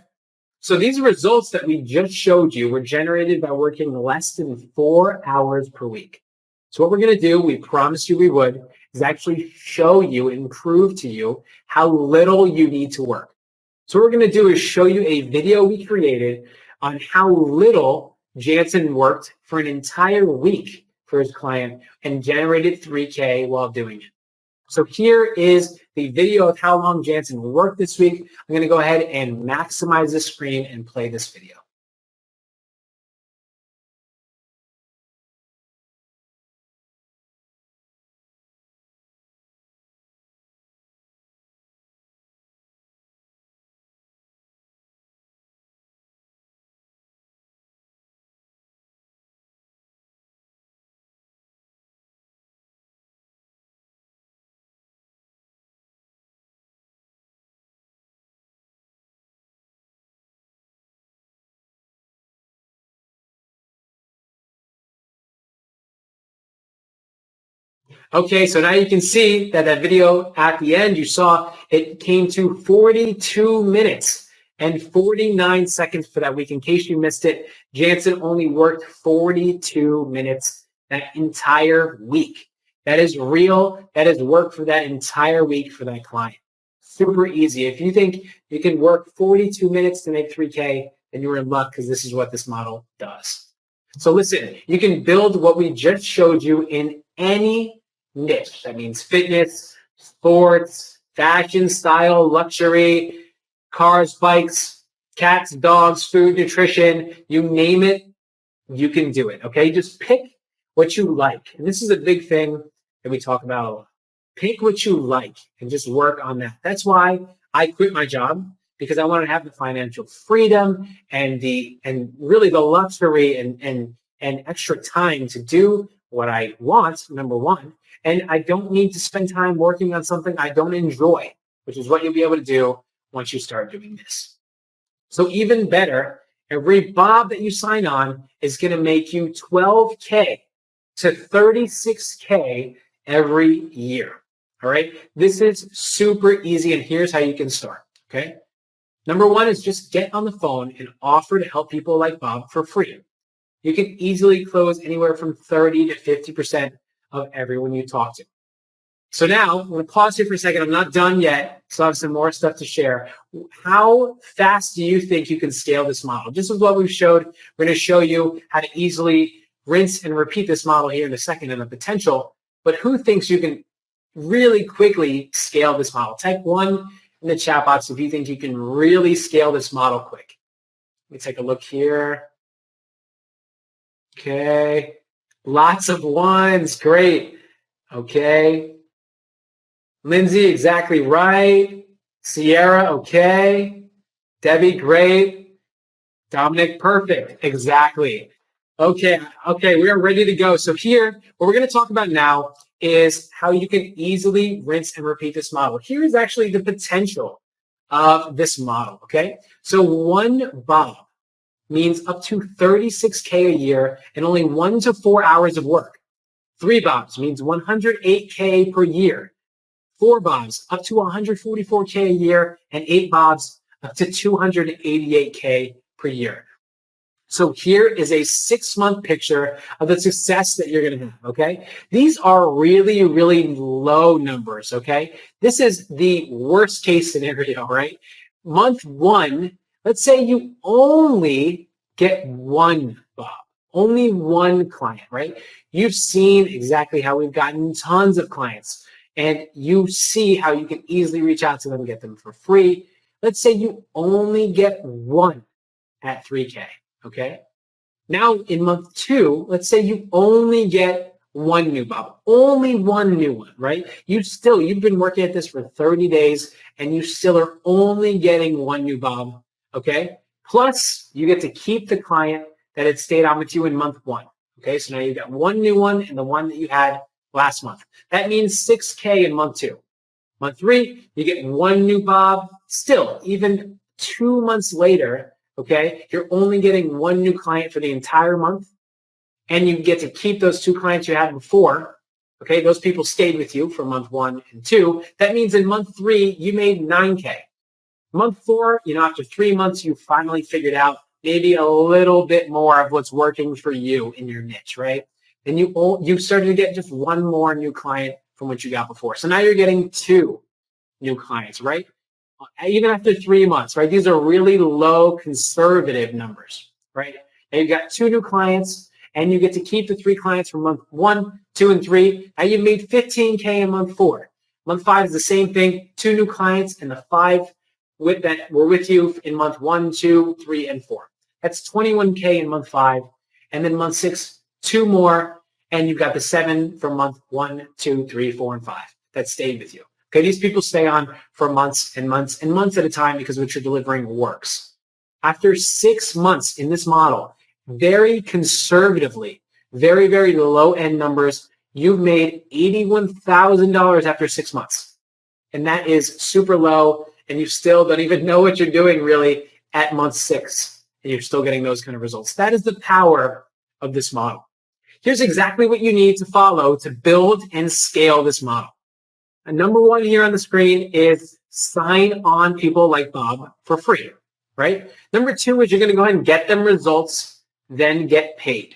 So these results that we just showed you were generated by working less than 4 hours per week. So what we're going to do, we promised you we would, is actually show you and prove to you how little you need to work. So what we're going to do is show you a video we created on how little Jansen worked for an entire week for his client and generated 3K while doing it. So here is the video of how long Jansen worked this week. I'm going to go ahead and maximize the screen and play this video. Okay, so now you can see that video at the end, you saw it came to 42 minutes and 49 seconds for that week. In case you missed it, Jansen only worked 42 minutes that entire week. That is real. That is work for that entire week for that client. Super easy. If you think you can work 42 minutes to make 3K, then you're in luck because this is what this model does. So listen, you can build what we just showed you in any niche. That means fitness, sports, fashion, style, luxury, cars, bikes, cats, dogs, food, nutrition, you name it, you can do it. Okay, just pick what you like. And this is a big thing that we talk about a lot. Pick what you like and just work on that. That's why I quit my job, because I wanted to have the financial freedom and really the luxury and extra time to do what I want, number one. And I don't need to spend time working on something I don't enjoy, which is what you'll be able to do once you start doing this. So even better, every Bob that you sign on is going to make you $12K to $36K every year. All right. This is super easy. And here's how you can start. Okay. Number one is just get on the phone and offer to help people like Bob for free. You can easily close anywhere from 30 to 50% of everyone you talk to. So now I'm going to pause here for a second. I'm not done yet. So I have some more stuff to share. How fast do you think you can scale this model? This is what we've showed. We're going to show you how to easily rinse and repeat this model here in a second and the potential. But who thinks you can really quickly scale this model? Type 1 in the chat box if you think you can really scale this model quick. Let me take a look here. Okay. Lots of ones. Great. Okay. Lindsay, exactly right. Sierra, okay. Debbie, great. Dominic, perfect. Exactly. Okay, we are ready to go. So here, what we're going to talk about now is how you can easily rinse and repeat this model. Here is actually the potential of this model, okay? So 1 Bob means up to 36K a year and only 1 to 4 hours of work. 3 Bobs means 108K per year. 4 Bobs up to 144K a year, and 8 Bobs up to 288K per year. So here is a 6-month picture of the success that you're going to have, okay? These are really, really low numbers, okay? This is the worst case scenario, right? Month 1, let's say you only get 1 Bob, only 1 client, right? You've seen exactly how we've gotten tons of clients, and you see how you can easily reach out to them and get them for free. Let's say you only get 1 at 3K. Okay. Now in month 2, let's say you only get 1 new Bob, only 1 new one, right? You've been working at this for 30 days and you still are only getting 1 new Bob. Okay. Plus you get to keep the client that had stayed on with you in month 1. Okay. So now you've got 1 new one and the one that you had last month. That means 6K in month 2. Month 3, you get 1 new Bob. Still, even 2 months later, okay, you're only getting 1 new client for the entire month, and you get to keep those 2 clients you had before. Okay, those people stayed with you for month 1 and 2. That means in month 3, you made 9K. Month 4, after 3 months, you finally figured out maybe a little bit more of what's working for you in your niche, right? And you started to get just 1 more new client from what you got before. So now you're getting 2 new clients, right? Even after 3 months, right? These are really low conservative numbers, right? Now you've got 2 new clients and you get to keep the 3 clients from month 1, 2, and 3. Now you've made 15K in month 4. Month 5 is the same thing, 2 new clients and the 5 that were with you in month 1, 2, 3, and 4. That's 21K in month 5. And then month 6, 2 more, and you've got the 7 from month 1, 2, 3, 4, and 5 that stayed with you. Okay, these people stay on for months and months and months at a time because what you're delivering works. After 6 months in this model, very conservatively, very, very low-end numbers, you've made $81,000 after 6 months. And that is super low, and you still don't even know what you're doing really at month 6, and you're still getting those kind of results. That is the power of this model. Here's exactly what you need to follow to build and scale this model. And number 1 here on the screen is sign on people like Bob for free, right? Number 2 is you're going to go ahead and get them results, then get paid.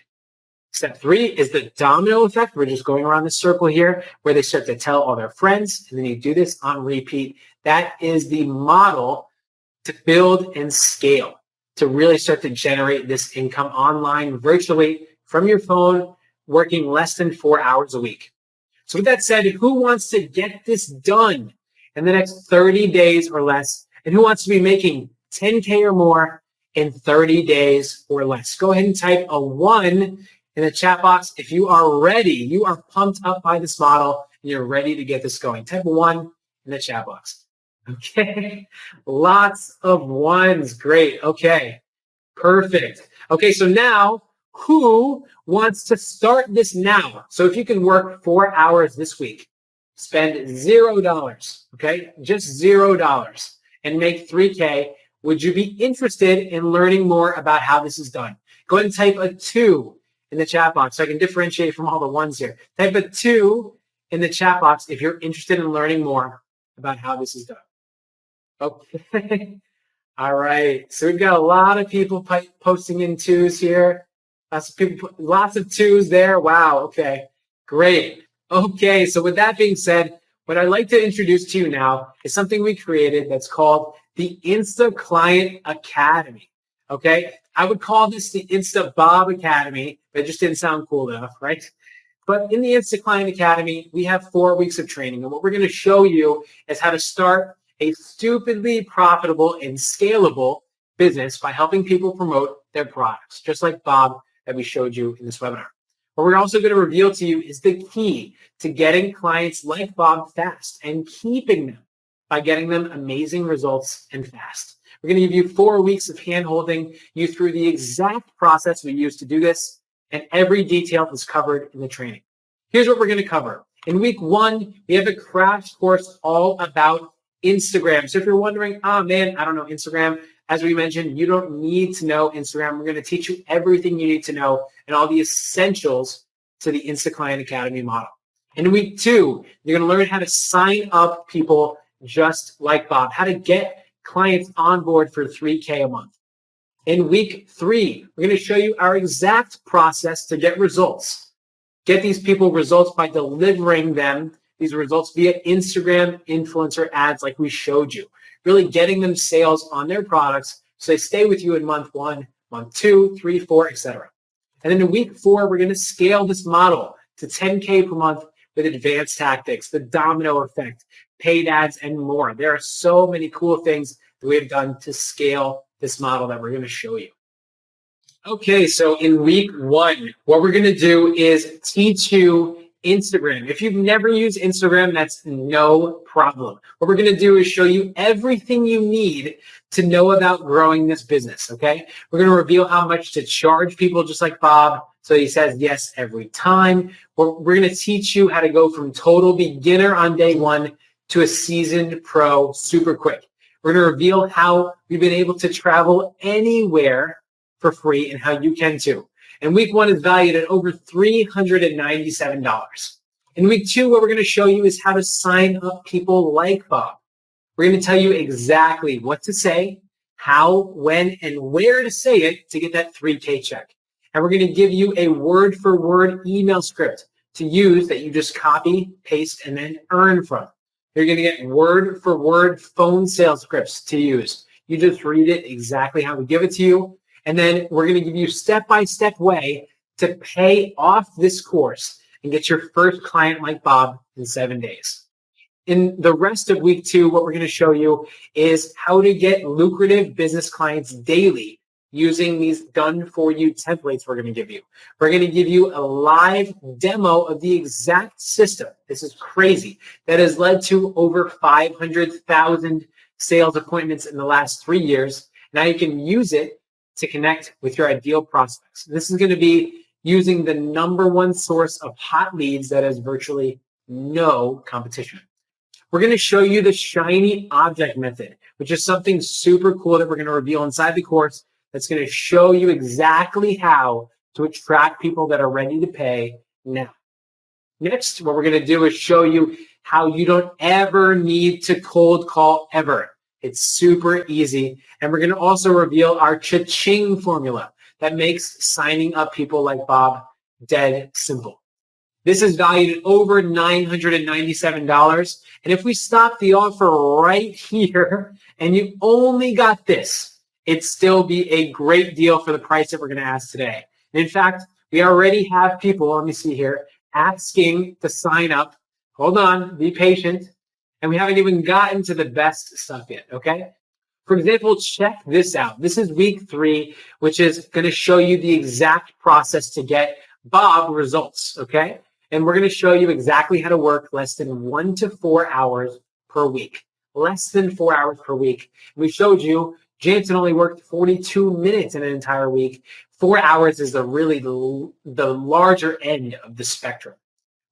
Step 3 is the domino effect. We're just going around the circle here where they start to tell all their friends, and then you do this on repeat. That is the model to build and scale, to really start to generate this income online, virtually, from your phone, working less than 4 hours a week. So with that said, who wants to get this done in the next 30 days or less? And who wants to be making 10K or more in 30 days or less? Go ahead and type a 1 in the chat box if you are ready. You are pumped up by this model and you're ready to get this going. Type 1 in the chat box. Okay, lots of ones. Great. Okay, perfect. Okay, so now who wants to start this now? So if you can work 4 hours this week, spend $0, okay, just $0 and make 3K, would you be interested in learning more about how this is done? Go ahead and type a 2 in the chat box so I can differentiate from all the ones here. Type a 2 in the chat box if you're interested in learning more about how this is done. Okay. All right. So we've got a lot of people posting in 2s here. Lots of people, lots of 2s there. Wow. Okay. Great. Okay. So with that being said, what I'd like to introduce to you now is something we created that's called the InstaClient Academy. Okay. I would call this the Insta Bob Academy, but it just didn't sound cool enough, right? But in the InstaClient Academy, we have 4 weeks of training. And what we're going to show you is how to start a stupidly profitable and scalable business by helping people promote their products, just like Bob that we showed you in this webinar. What we're also going to reveal to you is the key to getting clients like Bob fast and keeping them by getting them amazing results and fast. We're going to give you 4 weeks of hand-holding you through the exact process we use to do this, and every detail is covered in the training. Here's what we're going to cover. In week 1, we have a crash course all about Instagram. So if you're wondering, oh man, I don't know Instagram, as we mentioned, you don't need to know Instagram. We're going to teach you everything you need to know and all the essentials to the InstaClient Academy model. In week 2, you're going to learn how to sign up people just like Bob, how to get clients on board for 3K a month. In week 3, we're going to show you our exact process to get results. Get these people results by delivering them these results via Instagram influencer ads like we showed you. Really getting them sales on their products so they stay with you in month 1, month 2, 3, 4, etc. And then in week 4, we're going to scale this model to 10K per month with advanced tactics, the domino effect, paid ads, and more. There are so many cool things that we have done to scale this model that we're going to show you. Okay, so in week 1, what we're going to do is teach you Instagram. If you've never used Instagram, that's no problem. What we're going to do is show you everything you need to know about growing this business, okay? We're going to reveal how much to charge people just like Bob, so he says yes every time. We're going to teach you how to go from total beginner on day 1 to a seasoned pro super quick. We're going to reveal how we've been able to travel anywhere for free and how you can too. And week 1 is valued at over $397. In week 2, what we're going to show you is how to sign up people like Bob. We're going to tell you exactly what to say, how, when, and where to say it to get that 3K check. And we're going to give you a word-for-word email script to use that you just copy, paste, and then earn from. You're going to get word-for-word phone sales scripts to use. You just read it exactly how we give it to you. And then we're going to give you step-by-step way to pay off this course and get your first client like Bob in 7 days. In the rest of week 2, what we're going to show you is how to get lucrative business clients daily using these done-for-you templates we're going to give you. We're going to give you a live demo of the exact system. This is crazy. That has led to over 500,000 sales appointments in the last 3 years. Now you can use it to connect with your ideal prospects. This is going to be using the #1 source of hot leads that has virtually no competition. We're going to show you the shiny object method, which is something super cool that we're going to reveal inside the course that's going to show you exactly how to attract people that are ready to pay now. Next, what we're going to do is show you how you don't ever need to cold call ever. It's super easy. And we're going to also reveal our cha-ching formula that makes signing up people like Bob dead simple. This is valued at over $997. And if we stop the offer right here and you only got this, it'd still be a great deal for the price that we're going to ask today. And in fact, we already have people, let me see here, asking to sign up. Hold on, be patient. And we haven't even gotten to the best stuff yet, okay? For example, check this out. This is week 3, which is going to show you the exact process to get Bob results, okay? And we're going to show you exactly how to work less than 1 to 4 hours per week. Less than 4 hours per week. We showed you Jansen only worked 42 minutes in an entire week. 4 hours is the larger end of the spectrum.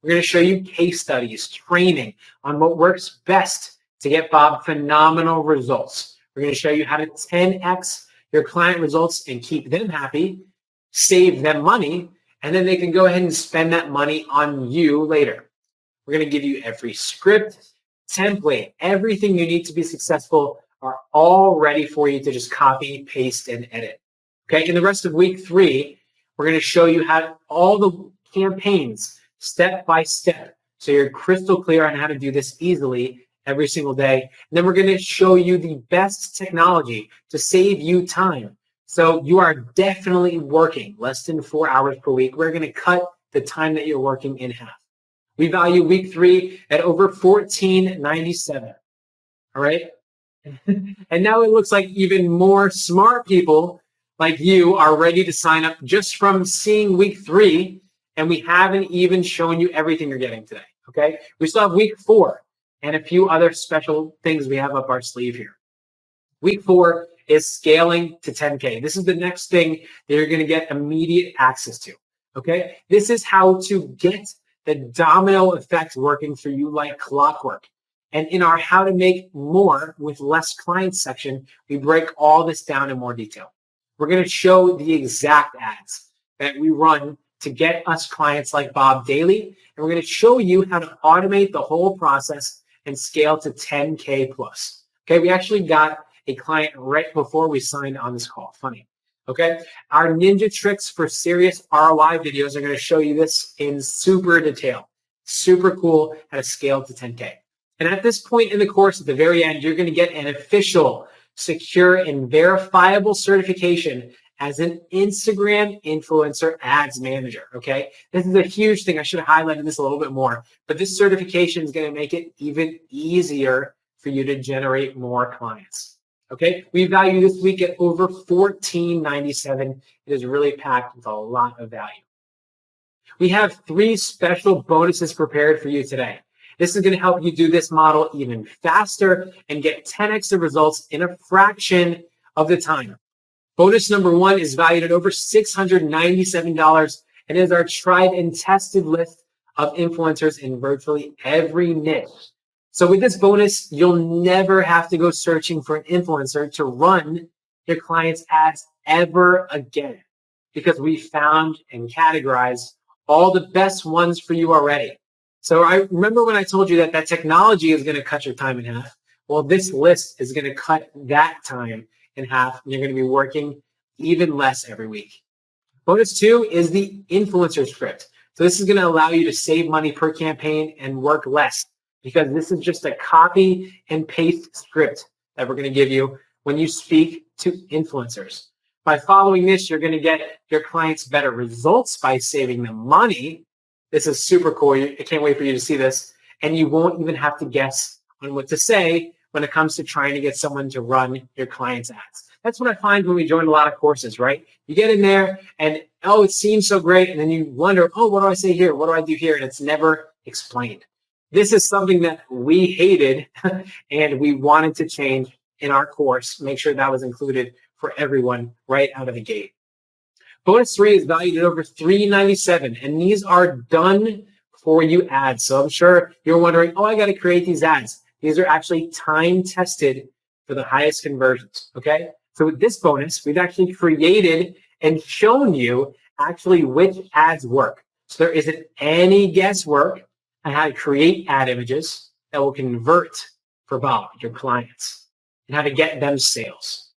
We're going to show you case studies, training on what works best to get Bob phenomenal results. We're going to show you how to 10x your client results and keep them happy, save them money, and then they can go ahead and spend that money on you later. We're going to give you every script, template, everything you need to be successful are all ready for you to just copy, paste, and edit. Okay, in the rest of week 3, we're going to show you how all the campaigns step by step, so you're crystal clear on how to do this easily every single day. And then we're going to show you the best technology to save you time. So you are definitely working less than 4 hours per week. We're going to cut the time that you're working in half. We value week 3 at over $14.97. All right. And now it looks like even more smart people like you are ready to sign up just from seeing week 3. And we haven't even shown you everything you're getting today. Okay. We still have week 4 and a few other special things we have up our sleeve here. Week 4 is scaling to 10K. This is the next thing that you're going to get immediate access to. Okay. This is how to get the domino effect working for you like clockwork. And in our how to make more with less clients section, we break all this down in more detail. We're going to show the exact ads that we run to get us clients like Bob daily. And we're going to show you how to automate the whole process and scale to 10K plus. Okay. We actually got a client right before we signed on this call. Funny. Okay. Our ninja tricks for serious ROI videos are going to show you this in super detail. Super cool how to scale to 10K. And at this point in the course, at the very end, you're going to get an official, secure, and verifiable certification as an Instagram influencer ads manager. Okay. This is a huge thing. I should have highlighted this a little bit more, but this certification is going to make it even easier for you to generate more clients. Okay, we value this week at over $14.97. It is really packed with a lot of value. We have 3 special bonuses prepared for you today. This is going to help you do this model even faster and get 10x the results in a fraction of the time. Bonus number 1 is valued at over $697 and is our tried and tested list of influencers in virtually every niche. So with this bonus, you'll never have to go searching for an influencer to run your clients' ads ever again, because we found and categorized all the best ones for you already. So I remember when I told you that technology is going to cut your time in half. Well, this list is going to cut that time in half, and you're going to be working even less every week. Bonus 2 is the influencer script. So this is going to allow you to save money per campaign and work less, because this is just a copy and paste script that we're going to give you when you speak to influencers. By following this, you're going to get your clients better results by saving them money. This is super cool. I can't wait for you to see this. And you won't even have to guess on what to say when it comes to trying to get someone to run your clients' ads. That's what I find when we join a lot of courses, right? You get in there and, oh, it seems so great. And then you wonder, oh, what do I say here? What do I do here? And it's never explained. This is something that we hated and we wanted to change in our course, make sure that was included for everyone right out of the gate. Bonus 3 is valued at over $397, and these are done for you ads. So I'm sure you're wondering, oh, I got to create these ads. These are actually time tested for the highest conversions. Okay. So with this bonus, we've actually created and shown you actually which ads work. So there isn't any guesswork on how to create ad images that will convert for Bob, your clients, and how to get them sales.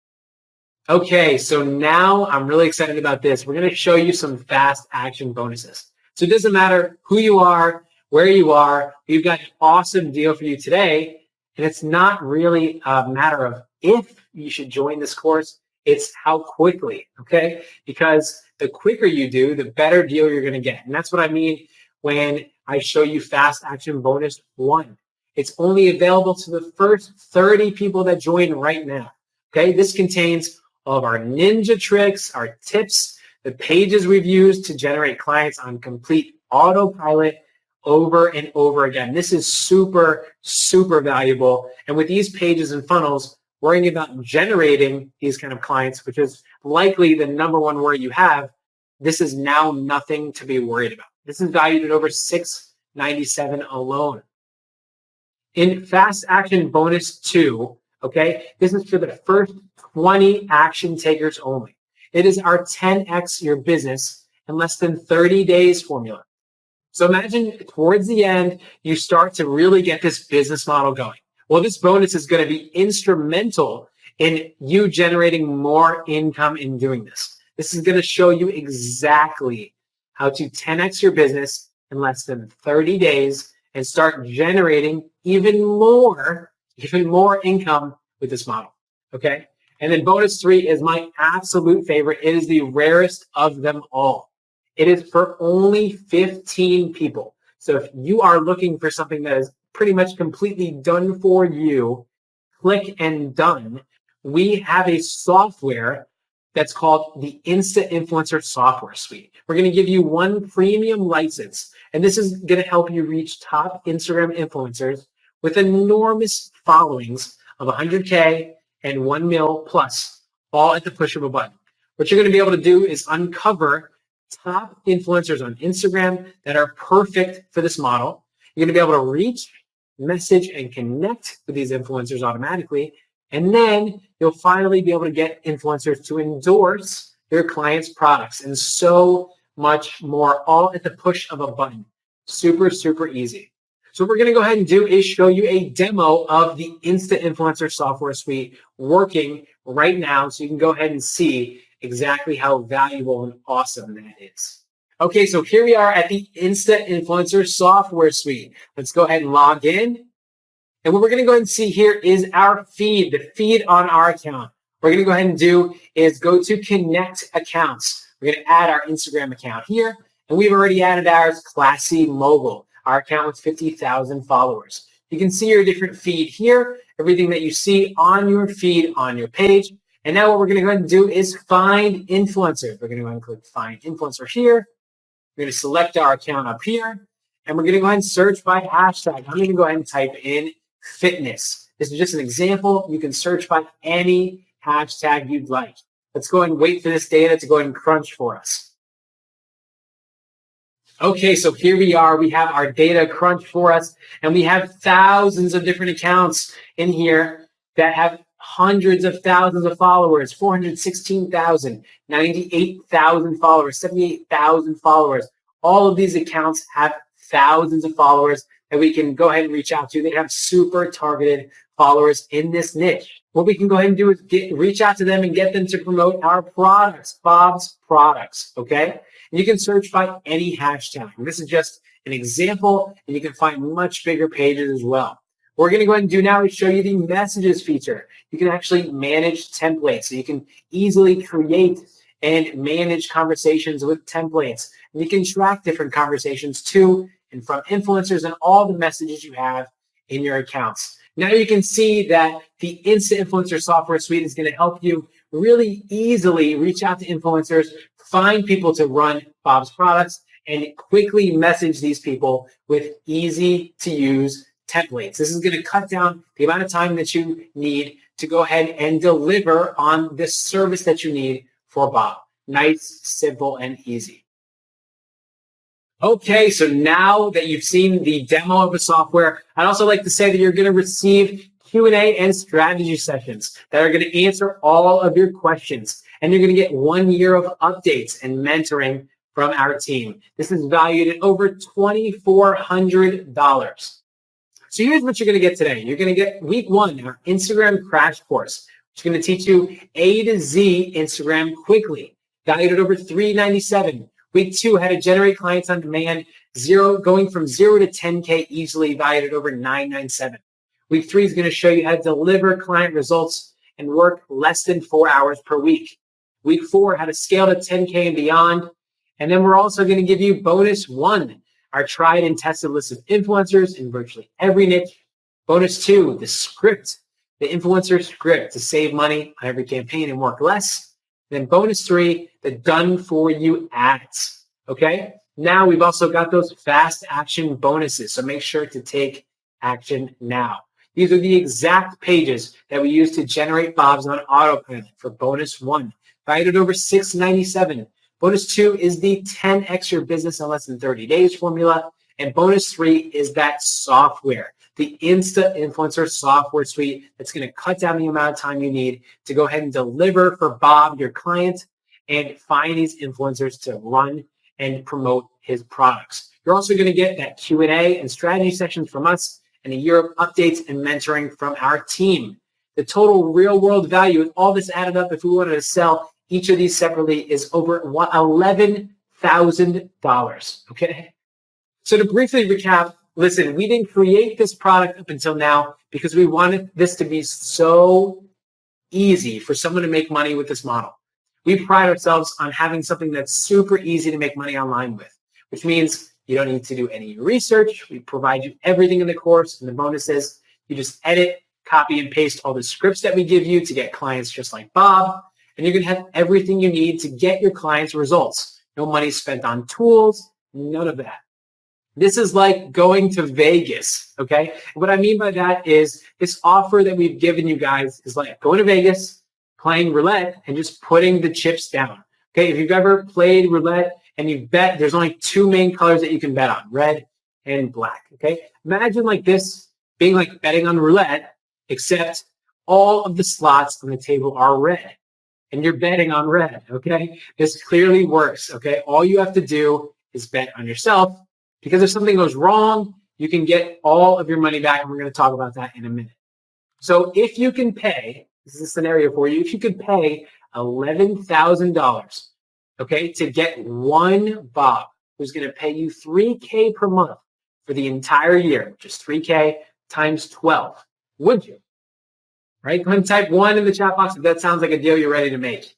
Okay, so now I'm really excited about this. We're going to show you some fast action bonuses. So it doesn't matter who you are, where you are, we've got an awesome deal for you today. And it's not really a matter of if you should join this course, it's how quickly, okay? Because the quicker you do, the better deal you're going to get. And that's what I mean when I show you fast action bonus 1. It's only available to the first 30 people that join right now. Okay, this contains all of our ninja tricks, our tips The pages we've used to generate clients on complete autopilot over and over again. This is super, super valuable. And with these pages and funnels, worrying about generating these kind of clients, which is likely the number one worry you have, this is now nothing to be worried about. This is valued at over $697 alone. In Fast Action Bonus 2, okay, this is for the first 20 action takers only. It is our 10x your business in less than 30 days formula. So imagine towards the end, you start to really get this business model going. Well, this bonus is going to be instrumental in you generating more income in doing this. This is going to show you exactly how to 10x your business in less than 30 days and start generating even more income with this model. Okay. And then bonus 3 is my absolute favorite. It is the rarest of them all. It is for only 15 people. So if you are looking for something that is pretty much completely done for you, click and done, we have a software that's called the Insta Influencer Software Suite. We're going to give you one premium license, and this is going to help you reach top Instagram influencers with enormous followings of 100K and 1 mil plus, all at the push of a button. What you're going to be able to do is uncover top influencers on Instagram that are perfect for this model. You're going to be able to reach, message, and connect with these influencers automatically. And then you'll finally be able to get influencers to endorse your clients' products and so much more, all at the push of a button. Super, super easy. So what we're going to go ahead and do is show you a demo of the Insta Influencer Software Suite working right now, so you can go ahead and see exactly how valuable and awesome that is. Okay, so here we are at the Insta Influencer Software Suite. Let's go ahead and log in. And what we're going to go ahead and see here is our feed, the feed on our account. What we're going to go ahead and do is go to Connect Accounts. We're going to add our Instagram account here. And we've already added ours, Classy Mogul, our account with 50,000 followers. You can see your different feed here, everything that you see on your feed on your page. And now what we're going to go ahead and do is find influencers. We're going to go ahead and click Find Influencer here. We're going to select our account up here. And we're going to go ahead and search by hashtag. I'm going to go ahead and type in fitness. This is just an example. You can search by any hashtag you'd like. Let's go ahead and wait for this data to go ahead and crunch for us. Okay, so here we are. We have our data crunch for us, and we have thousands of different accounts in here that have hundreds of thousands of followers, 416,000, 98,000 followers, 78,000 followers. All of these accounts have thousands of followers that we can go ahead and reach out to. They have super targeted followers in this niche. What we can go ahead and do is reach out to them and get them to promote our products, Bob's products, okay? And you can search by any hashtag. This is just an example, and you can find much bigger pages as well. What we're going to go ahead and do now is show you the messages feature. You can actually manage templates, so you can easily create and manage conversations with templates. And you can track different conversations to and from influencers and all the messages you have in your accounts. Now you can see that the Insta Influencer Software Suite is going to help you really easily reach out to influencers, find people to run Bob's products, and quickly message these people with easy to use templates. This is going to cut down the amount of time that you need to go ahead and deliver on this service that you need for Bob. Nice, simple, and easy. Okay, so now that you've seen the demo of the software, I'd also like to say that you're going to receive Q&A and strategy sessions that are going to answer all of your questions. And you're going to get 1 year of updates and mentoring from our team. This is valued at over $2,400. So here's what you're going to get today. You're going to get week 1, our Instagram crash course, which is going to teach you A to Z Instagram quickly, valued at over $397. Week 2, how to generate clients on demand, going from 0 to 10K easily, valued at over $997. Week 3 is going to show you how to deliver client results and work less than 4 hours per week. Week 4, how to scale to 10K and beyond. And then we're also going to give you bonus 1, our tried and tested list of influencers in virtually every niche. Bonus 2, the script, the influencer script to save money on every campaign and work less. then bonus 3, the done for you ads. Okay. Now we've also got those fast action bonuses. So make sure to take action now. These are the exact pages that we use to generate bobs on autopilot for bonus 1, valued at over $6.97. Bonus 2 is the 10x your business in less than 30 days formula. And bonus 3 is that software, the Insta Influencer software suite that's going to cut down the amount of time you need to go ahead and deliver for Bob, your client, and find these influencers to run and promote his products. You're also going to get that Q&A and strategy sessions from us and a year of updates and mentoring from our team. The total real world value with all this added up, if we wanted to sell each of these separately, is over $11,000. Okay. So to briefly recap, listen, we didn't create this product up until now because we wanted this to be so easy for someone to make money with this model. We pride ourselves on having something that's super easy to make money online with, which means you don't need to do any research. We provide you everything in the course and the bonuses. You just edit, copy, and paste all the scripts that we give you to get clients just like Bob. And you're going to have everything you need to get your clients results. No money spent on tools, none of that. This is like going to Vegas, okay? What I mean by that is this offer that we've given you guys is like going to Vegas, playing roulette, and just putting the chips down. Okay, if you've ever played roulette and you bet, there's only 2 main colors that you can bet on, red and black, okay? Imagine like this being like betting on roulette, except all of the slots on the table are red, and you're betting on red, okay? This clearly works, okay? All you have to do is bet on yourself, because if something goes wrong, you can get all of your money back, and we're going to talk about that in a minute. So if you can pay, this is a scenario for you, if you could pay $11,000, okay, to get one Bob who's going to pay you $3K per month for the entire year, just $3K times 12, would you? Right? Go ahead and type 1 in the chat box if that sounds like a deal you're ready to make.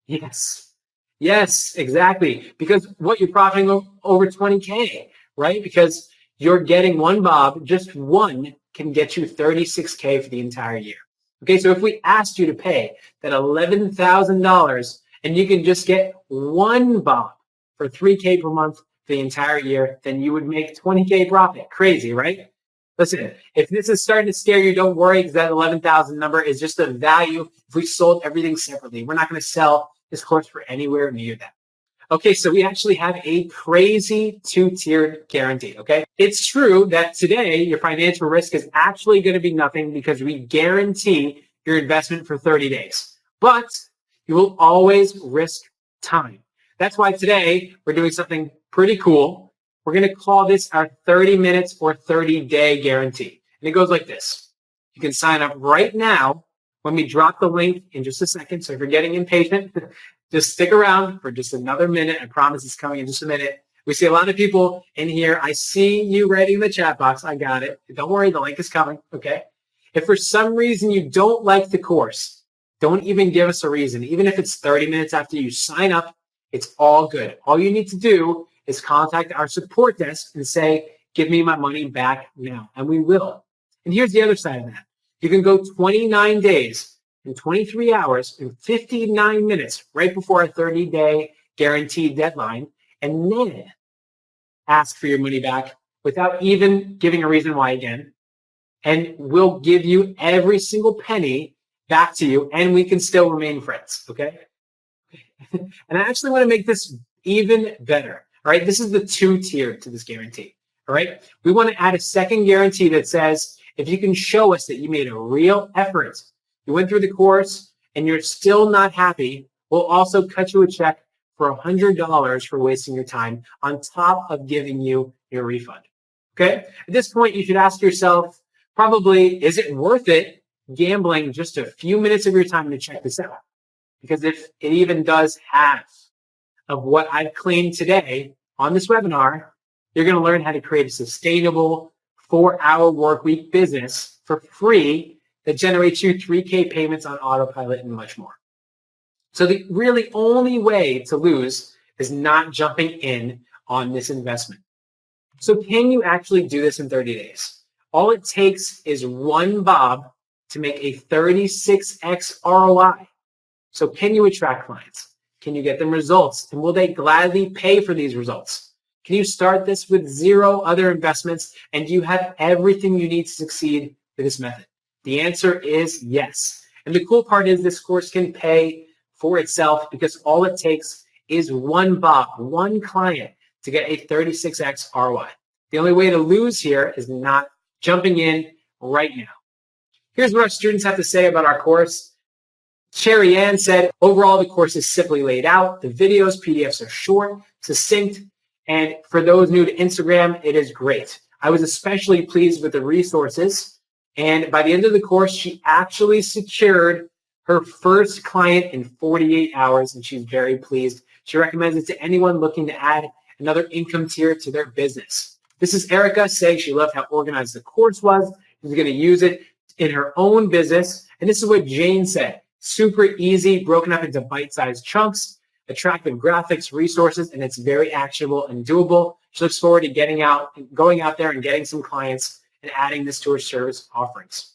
Yes. Yes, exactly. Because what you're profiting over 20K, right? Because you're getting one Bob, just one can get you 36K for the entire year. Okay, so if we asked you to pay that $11,000 and you can just get one Bob for $3K per month for the entire year, then you would make 20K profit. Crazy, right? Listen, if this is starting to scare you, don't worry, because that 11,000 number is just the value if we sold everything separately. We're not going to sell this course for anywhere near that. Okay, so we actually have a crazy 2-tiered guarantee, okay? It's true that today your financial risk is actually going to be nothing because we guarantee your investment for 30 days. But you will always risk time. That's why today we're doing something pretty cool. We're going to call this our 30 minutes or 30-day guarantee. And it goes like this. You can sign up right now when we drop the link in just a second. So if you're getting impatient, just stick around for just another minute. I promise it's coming in just a minute. We see a lot of people in here. I see you writing in the chat box. I got it. Don't worry, the link is coming, okay? If for some reason you don't like the course, don't even give us a reason. Even if it's 30 minutes after you sign up, it's all good. All you need to do is contact our support desk and say, give me my money back now, and we will. And here's the other side of that. You can go 29 days and 23 hours and 59 minutes right before our 30-day guaranteed deadline, and then ask for your money back without even giving a reason why again. And we'll give you every single penny back to you, and we can still remain friends, okay? And I actually want to make this even better, all right? This is the 2-tier to this guarantee, all right? We want to add a second guarantee that says, if you can show us that you made a real effort, you went through the course and you're still not happy, we'll also cut you a check for $100 for wasting your time on top of giving you your refund, okay? At this point, you should ask yourself, probably, is it worth it gambling just a few minutes of your time to check this out? Because if it even does half of what I've claimed today on this webinar, you're going to learn how to create a sustainable 4-hour work week business for free that generates you 3K payments on autopilot and much more. So the really only way to lose is not jumping in on this investment. So can you actually do this in 30 days? All it takes is one Bob to make a 36x ROI. So can you attract clients? Can you get them results? And will they gladly pay for these results? Can you start this with zero other investments? And do you have everything you need to succeed with this method? The answer is yes. And the cool part is this course can pay for itself because all it takes is one Bob, one client to get a 36x ROI. The only way to lose here is not jumping in right now. Here's what our students have to say about our course. Sherry Ann said, overall, the course is simply laid out. The videos, PDFs are short, succinct, and for those new to Instagram, it is great. I was especially pleased with the resources, and by the end of the course, she actually secured her first client in 48 hours, and she's very pleased. She recommends it to anyone looking to add another income tier to their business. This is Erica saying she loved how organized the course was. She's going to use it in her own business. And this is what Jane said. Super easy, broken up into bite-sized chunks, attractive graphics, resources, and it's very actionable and doable. She looks forward to going out there and getting some clients and adding this to her service offerings.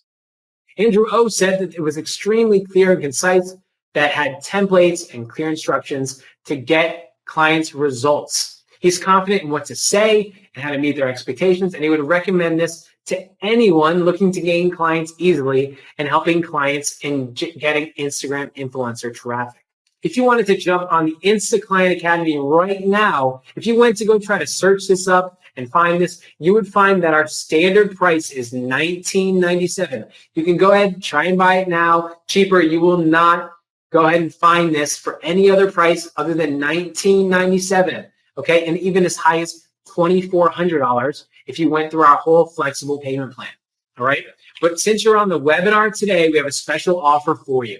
Andrew O said that it was extremely clear and concise, that had templates and clear instructions to get clients results. He's confident in what to say and how to meet their expectations, and he would recommend this to anyone looking to gain clients easily and helping clients in getting Instagram influencer traffic. If you wanted to jump on the InstaClient Academy right now, if you went to go try to search this up and find this, you would find that our standard price is $19.97. You can go ahead and try and buy it now. Cheaper, you will not go ahead and find this for any other price other than $19.97. Okay, and even as high as $2,400 if you went through our whole flexible payment plan. All right, but since you're on the webinar today, we have a special offer for you.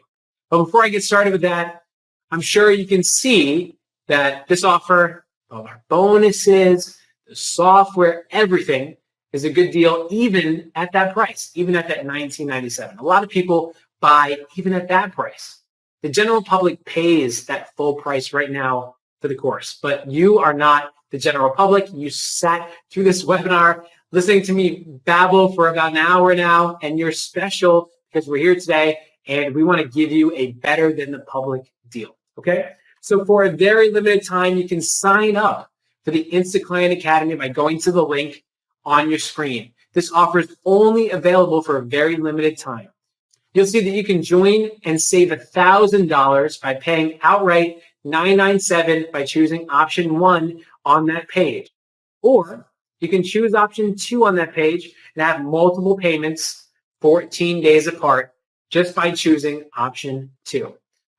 But before I get started with that, I'm sure you can see that this offer, all our bonuses, the software, everything is a good deal, even at that price, even at that $19.97. A lot of people buy even at that price. The general public pays that full price right now for the course, but you are not the general public. You sat through this webinar listening to me babble for about an hour now, and you're special because we're here today and we want to give you a better than the public deal. Okay, so for a very limited time, you can sign up for the InstaClient Academy by going to the link on your screen. This offer is only available for a very limited time. You'll see that you can join and save $1,000 by paying outright $997 by choosing option 1 on that page. Or you can choose option 2 on that page and have multiple payments 14 days apart just by choosing option 2.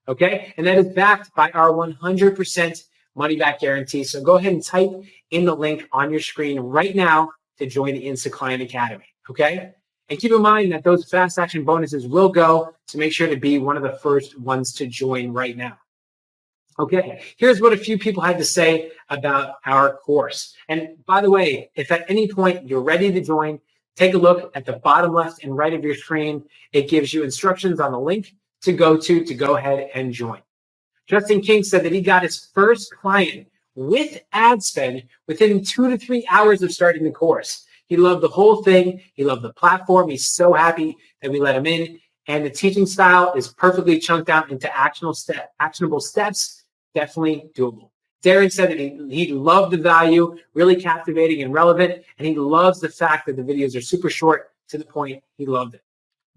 Okay, and that is backed by our 100% money back guarantee. So go ahead and type in the link on your screen right now to join the InstaClient Academy. Okay, and keep in mind that those fast action bonuses will go, so make sure to be one of the first ones to join right now. Okay, here's what a few people had to say about our course. And by the way, if at any point you're ready to join, take a look at the bottom left and right of your screen. It gives you instructions on the link to go ahead and join. Justin King said that he got his first client with ad spend within 2 to 3 hours of starting the course. He loved the whole thing. He loved the platform. He's so happy that we let him in. And the teaching style is perfectly chunked out into actionable steps, definitely doable. Darren said that he loved the value, really captivating and relevant, and he loves the fact that the videos are super short, to the point. He loved it.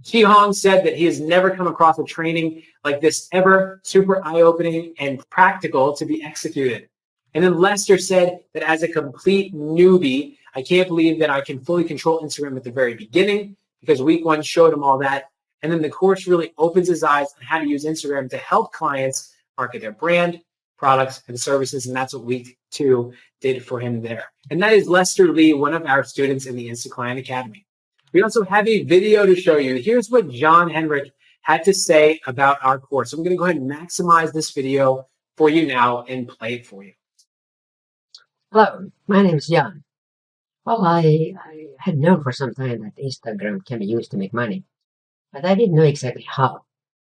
Chi Hong said that he has never come across a training like this ever, super eye-opening and practical to be executed. And then Lester said that as a complete newbie, I can't believe that I can fully control Instagram at the very beginning, because week 1 showed him all that. And then the course really opens his eyes on how to use Instagram to help clients market their brand, products, and services. And that's what week 2 did for him there. And that is Lester Lee, one of our students in the InstaClient Academy. We also have a video to show you. Here's what John Henrik had to say about our course. So I'm going to go ahead and maximize this video for you now and play it for you. Hello, my name is Jan. Well, I had known for some time that Instagram can be used to make money, but I didn't know exactly how.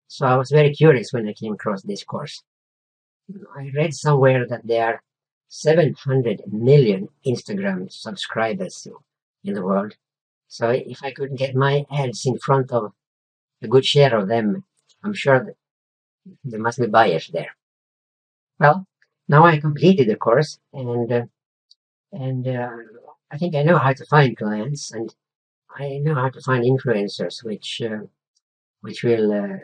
So I was very curious when I came across this course. I read somewhere that there are 700 million Instagram subscribers in the world. So if I could get my ads in front of a good share of them, I'm sure that there must be buyers there. Well, now I completed the course, and I think I know how to find clients, and I know how to find influencers, which will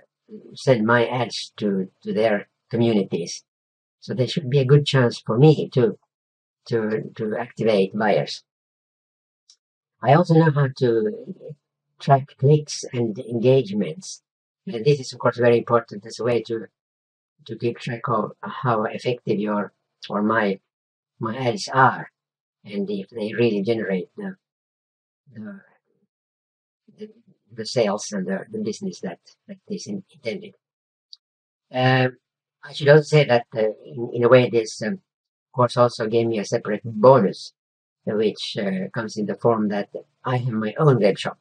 send my ads to their communities. So there should be a good chance for me to activate buyers. I also know how to track clicks and engagements. And this is, of course, very important as a way to keep track of how effective your or my ads are, and if they really generate the, the, the sales and the business that is intended. I should also say that in a way this course also gave me a separate bonus, which comes in the form that I have my own web shop,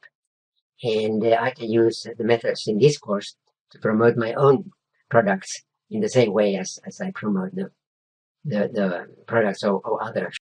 and I can use the methods in this course to promote my own products in the same way as I promote the products of others.